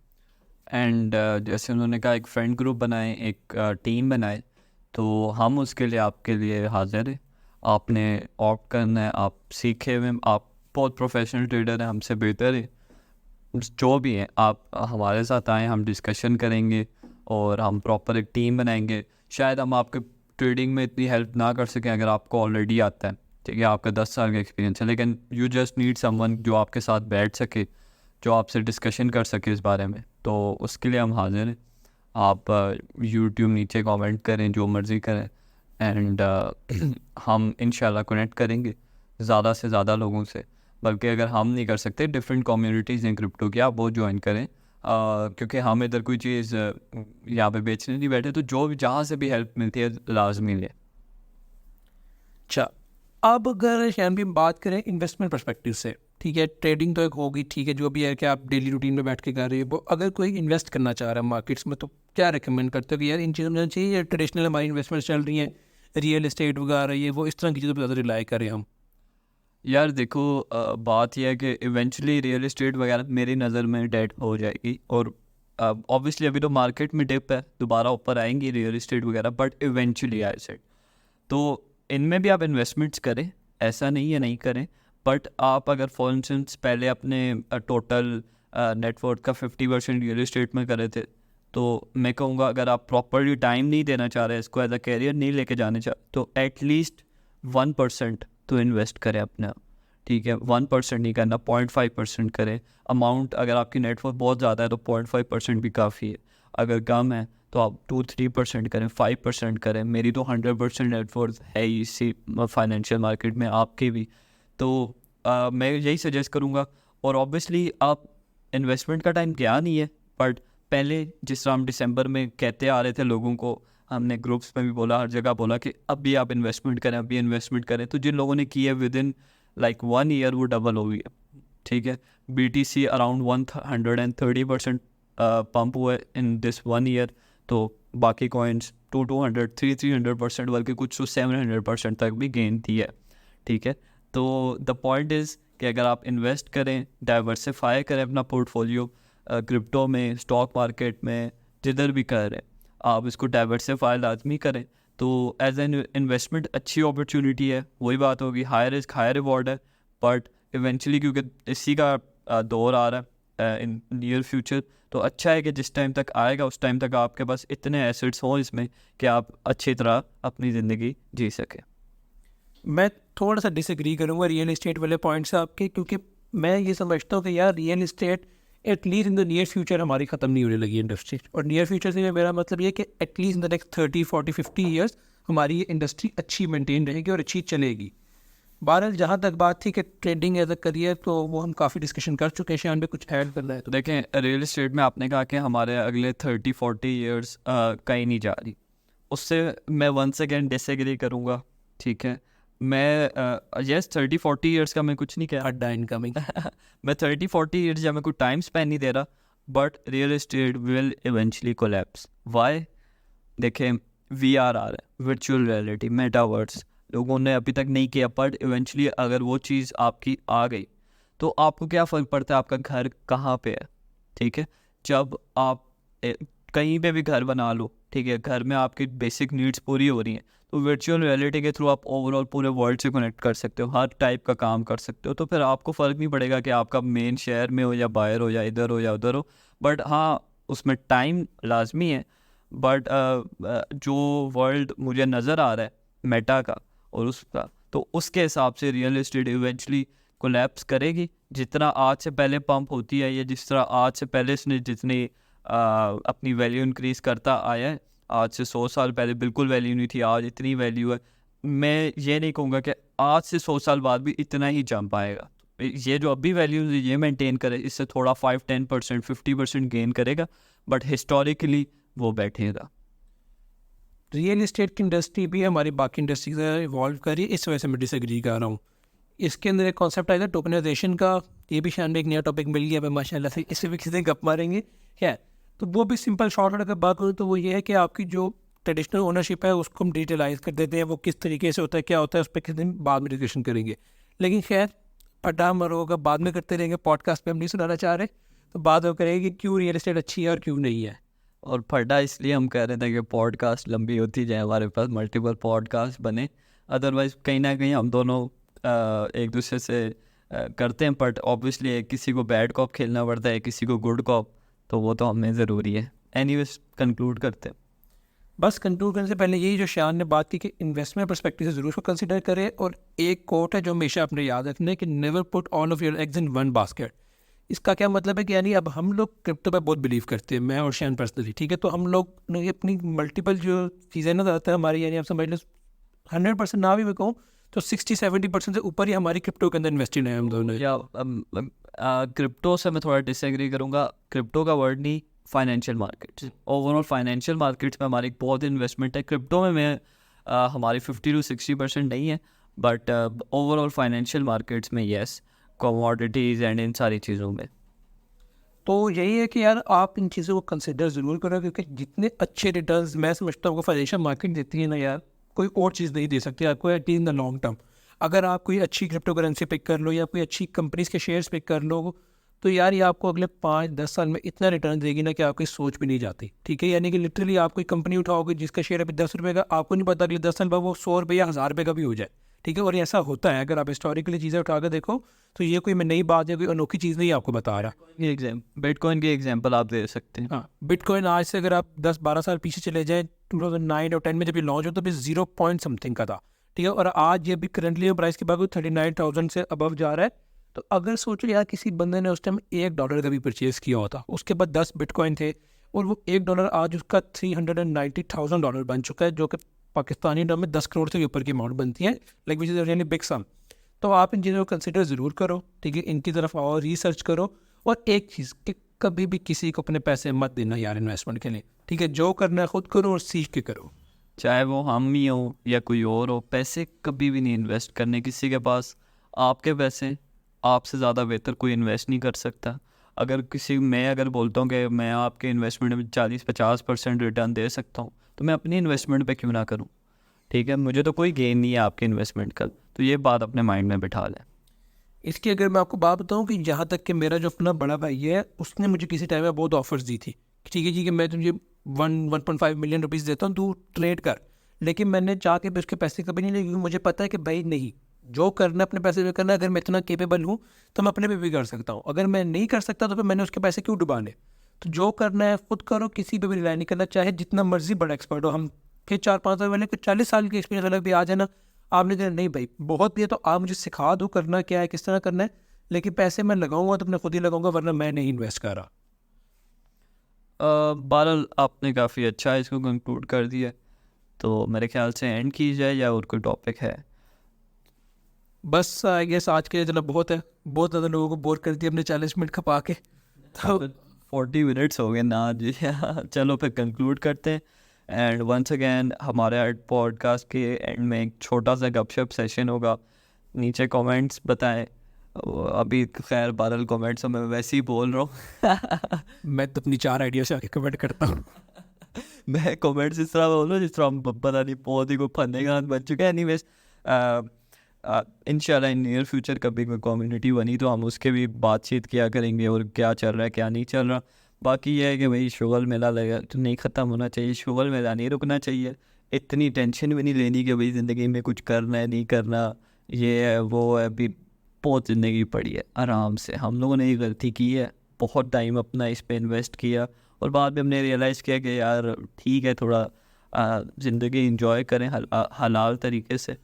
एंड जैसे उन्होंने कहा एक फ्रेंड ग्रुप बनाए, एक टीम बनाए, तो हम उसके लिए आपके लिए हाजिर हैं। आपने ऑप्ट करना है, आप सीखे हुए, आप बहुत प्रोफेशनल ट्रेडर हैं, हमसे बेहतर है, जो भी हैं आप हमारे साथ आएँ, हम डिस्कशन करेंगे और हम प्रॉपर एक टीम बनाएंगे। शायद हम आपके ट्रेडिंग में इतनी हेल्प ना कर सकें अगर आपको ऑलरेडी आता है, ठीक है, आपका 10 साल का एक्सपीरियंस है, लेकिन यू जस्ट नीड समवन जो आपके साथ बैठ सके, जो आपसे डिस्कशन कर सके इस बारे में। तो उसके लिए हम हाजिर हैं। आप यूट्यूब नीचे कमेंट करें, जो मर्ज़ी करें, एंड हम इंशाल्लाह कनेक्ट करेंगे ज़्यादा से ज़्यादा लोगों से। बल्कि अगर हम नहीं कर सकते, डिफरेंट कम्युनिटीज़ हैं क्रिप्टो की, आप वो ज्वाइन करें, क्योंकि हम इधर कोई चीज़ यहाँ पे बेचने नहीं बैठे, तो जो भी जहाँ से भी हेल्प मिलती है लाजमी ले। अच्छा, अब अगर शायद भी बात करें इन्वेस्टमेंट पर्सपेक्टिव से, ठीक है, ट्रेडिंग तो एक होगी, ठीक है, जो भी है कि आप डेली रूटीन में बैठ के कर रहे हो, वो अगर कोई इन्वेस्ट करना चाह रहा है मार्केट्स में, तो क्या रेकमेंड करते हो कि यार इन चीज़ों में चाहिए, या ट्रेडिशनल हमारी इन्वेस्टमेंट्स चल रही हैं, रियल एस्टेट वगैरह, ये वो इस तरह की चीज़ों पर ज़्यादा रिलाई करें हम? यार देखो, बात यह है कि इवेंचुअली रियल एस्टेट वगैरह मेरी नज़र में डेड हो जाएगी, और ऑब्वियसली अभी तो मार्केट में डिप है, दोबारा ऊपर आएंगी रियल एस्टेट वगैरह, बट इवेंचुअली आई सेड, तो इनमें भी आप इन्वेस्टमेंट्स करें, ऐसा नहीं है नहीं करें, बट आप अगर फॉर इंस्टेंस पहले अपने टोटल नेटवर्थ का 50% रियल एस्टेट में करे थे, तो मैं कहूँगा अगर आप प्रॉपरली टाइम नहीं देना चाह रहे, इसको एज अ कैरियर नहीं लेके जाने चाह, तो एटलीस्ट 1% तो इन्वेस्ट करें अपना, ठीक है, 1% नहीं करना, 0.5% करें। अमाउंट अगर आपकी नेटवर्थ बहुत ज़्यादा है तो 0.5% भी काफ़ी है, अगर कम है तो आप 2-3% करें, 5% करें। मेरी तो 100% नेटवर्थ है ही इसी फाइनेंशियल मार्केट में, आपकी भी। तो मैं यही सजेस्ट करूँगा। और ऑब्वियसली आप इन्वेस्टमेंट का टाइम गया नहीं है, बट पहले जिस तरह हम दिसंबर में कहते आ रहे थे लोगों को, हमने ग्रुप्स में भी बोला, हर जगह बोला कि अभी आप इन्वेस्टमेंट करें, अभी इन्वेस्टमेंट करें, तो जिन लोगों ने की है विद इन लाइक 1 ईयर वो डबल हो गई है, ठीक है। BTC अराउंड 130% पंप हुआ है इन दिस 1 ईयर, तो बाकी कॉइन्स 200-300% बल्कि कुछ तो 700% तक भी गेन थी है, ठीक है। तो द पॉइंट इज़ कि अगर आप इन्वेस्ट करें, डाइवर्सिफाई करें अपना पोर्टफोलियो, क्रिप्टो में, स्टॉक मार्केट में, जिधर भी कर रहे हैं, आप इसको डाइवर्सिफाई लाजमी करें। तो एज एन इन्वेस्टमेंट अच्छी अपॉर्चुनिटी है, वही बात होगी, हाई रिस्क हाई रिवॉर्ड है, बट इवेंचुअली क्योंकि इसी का दौर आ रहा है इन नियर फ्यूचर, तो अच्छा है कि जिस टाइम तक आएगा उस टाइम तक आपके पास इतने एसेट्स हों इसमें कि आप अच्छी तरह अपनी ज़िंदगी जी सकें। मैं थोड़ा सा डिसएग्री करूँगा रियल एस्टेट वाले पॉइंट से आपके, क्योंकि मैं ये समझता हूँ कि यार real estate at least in the near future हमारी ख़त्म नहीं होने लगी इंडस्ट्री। और नियर फ्यूचर से मेरा मतलब ये कि at least in the next 30-40-50 years हमारी ये इंडस्ट्री अच्छी मेंटेन रहेगी और अच्छी चलेगी। बहरहाल जहाँ तक बात थी कि ट्रेडिंग एज अ करियर, तो वो हम काफ़ी डिस्कशन कर चुके हैं। शान पे कुछ ऐड करना है तो? देखें, रियल एस्टेट में आपने कहा कि हमारे अगले 30-40 ईयर्स कहीं नहीं जा रही, उससे मैं वंस अगेन डिसएग्री करूँगा, ठीक है। मैं यस 30-40 ईयर्स का मैं कुछ नहीं कह रहा, अड्डा इनकमिंग मैं 30-40 ईयर्स या मैं कोई टाइम स्पेंड नहीं दे रहा, but real estate will eventually collapse. Why? देखें, VR आ रहा है, वर्चुअल रियलिटी, मेटावर्स, लोगों ने अभी तक नहीं किया, बट इवेंचुअली अगर वो चीज़ आपकी आ गई तो आपको क्या फ़र्क पड़ता है आपका घर कहाँ पे है, ठीक है। जब आप कहीं पे भी घर बना लो, ठीक है, घर में आपकी बेसिक नीड्स पूरी हो रही हैं, तो वर्चुअल रियलिटी के थ्रू आप ओवरऑल पूरे वर्ल्ड से कनेक्ट कर सकते हो, हर टाइप का काम कर सकते हो। तो फिर आपको फ़र्क नहीं पड़ेगा कि आपका मेन शहर में हो या बाहर हो या इधर हो या उधर हो, बट हाँ उसमें टाइम लाजमी है। बट जो वर्ल्ड मुझे नज़र आ रहा है मेटा का और उसका, तो उसके हिसाब से रियल एस्टेट इवेंचुअली कोलैप्स करेगी। जितना आज से पहले पंप होती है, या जिस तरह आज से पहले इसने जितनी अपनी वैल्यू इंक्रीज़ करता आया है, आज से 100 साल पहले बिल्कुल वैल्यू नहीं थी, आज इतनी वैल्यू है। मैं ये नहीं कहूँगा कि आज से 100 साल बाद भी इतना ही जंप आएगा। ये जो अभी वैल्यू ये मेंटेन करे, इससे थोड़ा 5-10%, 50% गेन करेगा, बट हिस्टोरिकली वो बैठेगा। रियल एस्टेट की इंडस्ट्री भी हमारी बाकी इंडस्ट्री से इवॉल्व कर रही है, इस वजह से मैं डिसएग्री कर रहा हूँ। इसके अंदर एक कॉन्सेप्ट आया था टोकनाइजेशन का, ये भी शायद एक नया टॉपिक मिल गया, मैं माशाल्लाह से इससे भी किसी गप मारेंगे है। तो वो भी सिंपल शॉर्ट अगर बात करूँ तो वो ये है कि आपकी जो ट्रेडिशनल ओनरशिप है उसको हम डिजिटलाइज कर देते हैं, वो किस तरीके से होता है, क्या होता है, उस पर किसी दिन बाद में डिस्कशन करेंगे। लेकिन खैर अड्डा मरोगा बाद में करते रहेंगे, पॉडकास्ट पे हम नहीं सुनाना चाह रहे, तो बात वो करेंगे कि क्यों रियल एस्टेट अच्छी है और क्यों नहीं है। और फटा इसलिए हम कह रहे थे कि पॉडकास्ट लंबी होती जाए, हमारे पास मल्टीपल पॉडकास्ट बने। अदरवाइज़ कहीं ना कहीं हम दोनों एक दूसरे से करते हैं, बट ऑब्वियसली किसी को बैड कॉप खेलना पड़ता है, किसी को गुड कॉप, तो वो तो हमें ज़रूरी है। एनीवेज कंक्लूड करते हैं। बस कंक्लूड करने से पहले यही जो शान ने बात की कि इन्वेस्टमेंट पर्सपेक्टिव से ज़रूर उसको कंसिडर करें। और एक कोट है जो हमेशा अपने याद रखना है कि never put all of your eggs in one basket. इसका क्या मतलब है कि यानी अब हम लोग क्रिप्टो पे बहुत बिलीव करते हैं, मैं और शान पर्सनली, ठीक है। तो हम लोग ने अपनी मल्टीपल जो चीज़ें ना ज़्यादातर हमारी, यानी आप समझ लो 100% ना भी मैं कहूँ तो 60-70% से ऊपर ही हमारी क्रिप्टो के अंदर इन्वेस्टेड है हम दोनों। या क्रिप्टो से मैं थोड़ा डिसएग्री करूँगा। क्रिप्टो का वर्ड नहीं, financial markets, overall financial markets में हमारी बहुत इन्वेस्टमेंट है। क्रिप्टो में हमारी 50-60% नहीं है, बट ओवरऑल फाइनेंशियल मार्केट्स में येस, कमोडिटीज़ एंड इन सारी चीज़ों में। तो यही है कि यार आप इन चीज़ों को कंसिडर ज़रूर करो, क्योंकि जितने अच्छे रिटर्न्स मैं समझता हूँ फाइनेंशियल मार्केट देती है ना यार, कोई और चीज़ नहीं दे सकती आपको at in the long term. अगर आप कोई अच्छी क्रिप्टो करेंसी पिक कर लो या कोई अच्छी कंपनीज के शेयर्स पिक कर लो, तो यार ये आपको अगले 5-10 साल में इतना रिटर्न देगी ना कि आपकी सोच भी नहीं जाती, ठीक है। यानी कि लिटरली आप कोई कंपनी उठाओगे जिसका शेयर अभी 10 रुपये का, आपको नहीं पता अगले 10 साल बाद वो 100 रुपये या 1000 रुपये का भी हो जाए, ठीक है। और ऐसा होता है, अगर आप हिस्टोरिकली चीज़ें उठा कर देखो, तो ये कोई मैं नई बात है, कोई अनोखी चीज़ नहीं आपको बता रहा। बिटकॉइन की एग्जांपल आप दे सकते हैं। हाँ, बिटकॉइन आज से अगर आप 10-12 साल पीछे चले जाएँ, 2009 और 10 में जब ये लॉन्च होता तो 0 पॉइंट समथिंग का था, ठीक है। और आज ये भी करंटली प्राइस के बाद 39,000 से अबव जा रहा है। तो अगर सोचो यार किसी बंदे ने उस टाइम $1 का भी परचेज़ किया होता, उसके बाद 10 बिटकॉइन थे, और वो $1 आज उसका $390,000 बन चुका है, जो कि पाकिस्तानी टर्म में 10 करोड़ से भी ऊपर की अमाउंट बनती है, like which is really big sum. तो आप इन चीज़ों को कंसिडर ज़रूर करो, ठीक है, इनकी तरफ आओ, रिसर्च करो। और एक चीज़ कि कभी भी किसी को अपने पैसे मत देना यार इन्वेस्टमेंट के लिए, ठीक है। जो करना है खुद करो और सीख के करो, चाहे वो हम ही हो या कोई और हो। पैसे कभी भी नहीं इन्वेस्ट करने किसी के पास। आपके पैसे आपसे ज़्यादा बेहतर कोई इन्वेस्ट नहीं कर सकता। अगर मैं अगर बोलता हूँ कि मैं आपके इन्वेस्टमेंट में 40-50% रिटर्न दे सकता हूँ, तो मैं अपनी इन्वेस्टमेंट पे क्यों ना करूँ, ठीक है। मुझे तो कोई गेन नहीं है आपके इन्वेस्टमेंट का, तो ये बात अपने माइंड में बिठा लें। इसकी अगर मैं आपको बात बताऊं कि यहाँ तक कि मेरा जो अपना बड़ा भाई है, उसने मुझे किसी टाइम में बहुत ऑफर्स दी थी, ठीक है जी, कि मैं तुझे 1.5 मिलियन रुपीज़ देता हूँ, तू ट्रेड कर। लेकिन मैंने चाह के भी उसके पैसे कभी नहीं लिए, क्योंकि मुझे पता है कि भाई नहीं, जो करना अपने पैसे पे करना है। अगर मैं इतना केपेबल हूँ तो मैं अपने पे भी कर सकता हूँ, अगर मैं नहीं कर सकता तो फिर मैंने उसके पैसे क्यों डुबाने। तो जो करना है खुद करो, किसी पे भी रिलाई नहीं करना, चाहे जितना मर्जी बड़ा एक्सपर्ट हो। हम फिर 4-5 साल पहले 40 साल की एक्सपीरियंस अलग भी आ जाए ना, आपने कहा नहीं भाई बहुत भी है तो आप मुझे सिखा दो करना क्या है, किस तरह करना है, लेकिन पैसे मैं लगाऊंगा तो अपने खुद ही लगाऊंगा, वरना मैं नहीं इन्वेस्ट कर रहा। बहरहाल आपने काफ़ी अच्छा इसको कंक्लूड कर दिया, तो मेरे ख्याल से एंड की जाए, या और कोई टॉपिक है? बस आई गेस आज के लिए इतना बहुत है, बहुत ज़्यादा लोगों को बोर कर दिया अपने 40 मिनट खपा के, तो 40 मिनट्स हो गए ना जी। चलो फिर कंक्लूड करते हैं। एंड वंस अगेन हमारे पॉडकास्ट के एंड में एक छोटा सा गपशप सेशन होगा। नीचे कमेंट्स बताएं। अभी खैर बहरहाल कमेंट्स में मैं वैसे ही बोल रहा हूँ। मैं तो अपनी 4 आइडिया से आगे कमेंट करता हूँ। मैं कमेंट्स इस तरह बोल रहा हूँ जिस तरह हम पता नहीं बहुत ही को फंदे का बन चुके हैं। एनीवेज इंशाल्लाह इन नियर फ्यूचर कभी कोई कम्युनिटी बनी तो हम उसके भी बातचीत किया करेंगे, और क्या चल रहा है क्या नहीं चल रहा। बाकी ये है कि भाई शुगल मेला लगा तो नहीं ख़त्म होना चाहिए, शुगल मेला नहीं रुकना चाहिए। इतनी टेंशन भी नहीं लेनी कि भाई ज़िंदगी में कुछ करना है नहीं करना, ये है वो है। अभी बहुत ज़िंदगी पड़ी है, आराम से। हम लोगों ने ये गलती की है, बहुत टाइम अपना इस पर इन्वेस्ट किया, और बाद में हमने रियलाइज़ किया कि यार ठीक है, थोड़ा ज़िंदगी इंजॉय करें हलाल तरीके से।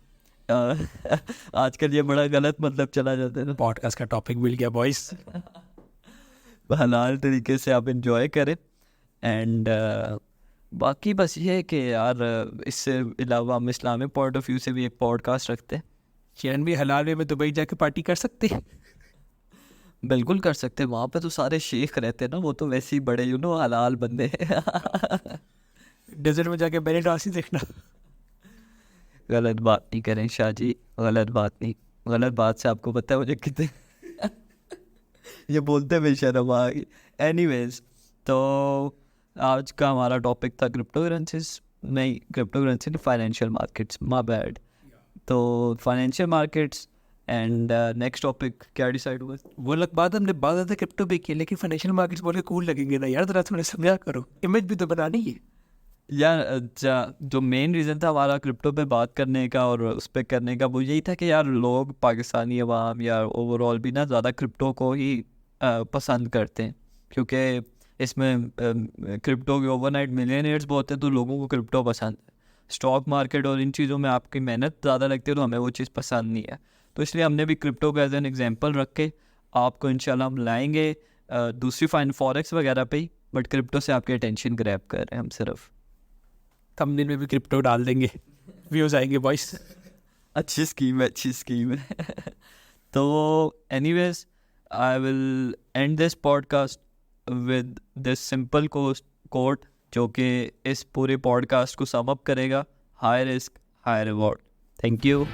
आजकल ये बड़ा गलत मतलब चला जाता है ना। पॉडकास्ट का टॉपिक मिल गया बॉयस। हलाल तरीके से आप इंजॉय करें। एंड बाकी बस ये है कि यार इससे अलावा हम इस्लामिक पॉइंट ऑफ व्यू से भी एक पॉडकास्ट रखते हैं। चैन भी हलाल में दुबई जाके पार्टी कर सकते हैं। बिल्कुल कर सकते हैं, वहाँ पे तो सारे शेख रहते हैं ना, वो तो वैसे ही बड़े हलाल बंदे हैं। डेजर्ट में जाके बेनी डांसी देखना। गलत बात नहीं करें शाह जी, गलत बात नहीं। गलत बात से आपको पता है मुझे कितने ये बोलते हुए शर्म आ गई। एनीवेज, तो आज का हमारा टॉपिक था क्रिप्टो करेंसीज, नहीं crypto currency financial markets, my bad. तो financial markets and next topic क्या डिसाइड हुआ? वो लग बात हमने बात ज़्यादा क्रिप्टो पे की, लेकिन फाइनेंशियल मार्केट्स बोले कूल लगेंगे ना यार, जरा थोड़ा समझा करो, इमेज भी तो बनानी है। यार जो मेन रीज़न था हमारा क्रिप्टो पे बात करने का और उस पर करने का, वो यही था कि यार लोग, पाकिस्तानी अवाम या ओवरऑल भी ना ज़्यादा क्रिप्टो को ही पसंद करते हैं, क्योंकि इसमें क्रिप्टो के ओवरनाइट मिलियनेयर्स बहुत हैं, तो लोगों को क्रिप्टो पसंद है। स्टॉक मार्केट और इन चीज़ों में आपकी मेहनत ज़्यादा लगती है, तो हमें वो चीज़ पसंद नहीं है। तो इसलिए हमने भी क्रिप्टो को एज एन एग्जांपल रख के आपको इंशाल्लाह हम लाएंगे दूसरी फॉरेक्स वगैरह पे ही, बट क्रिप्टो से आपकी अटेंशन ग्रैब कर रहे हैं हम सिर्फ। थंबनेल में भी क्रिप्टो डाल देंगे, व्यूज आएंगे बॉयस। अच्छी स्कीम है। तो anyways, I will end this podcast with this simple quote जो कि इस पूरे पॉडकास्ट को सम अप करेगा: high risk high reward. Thank you.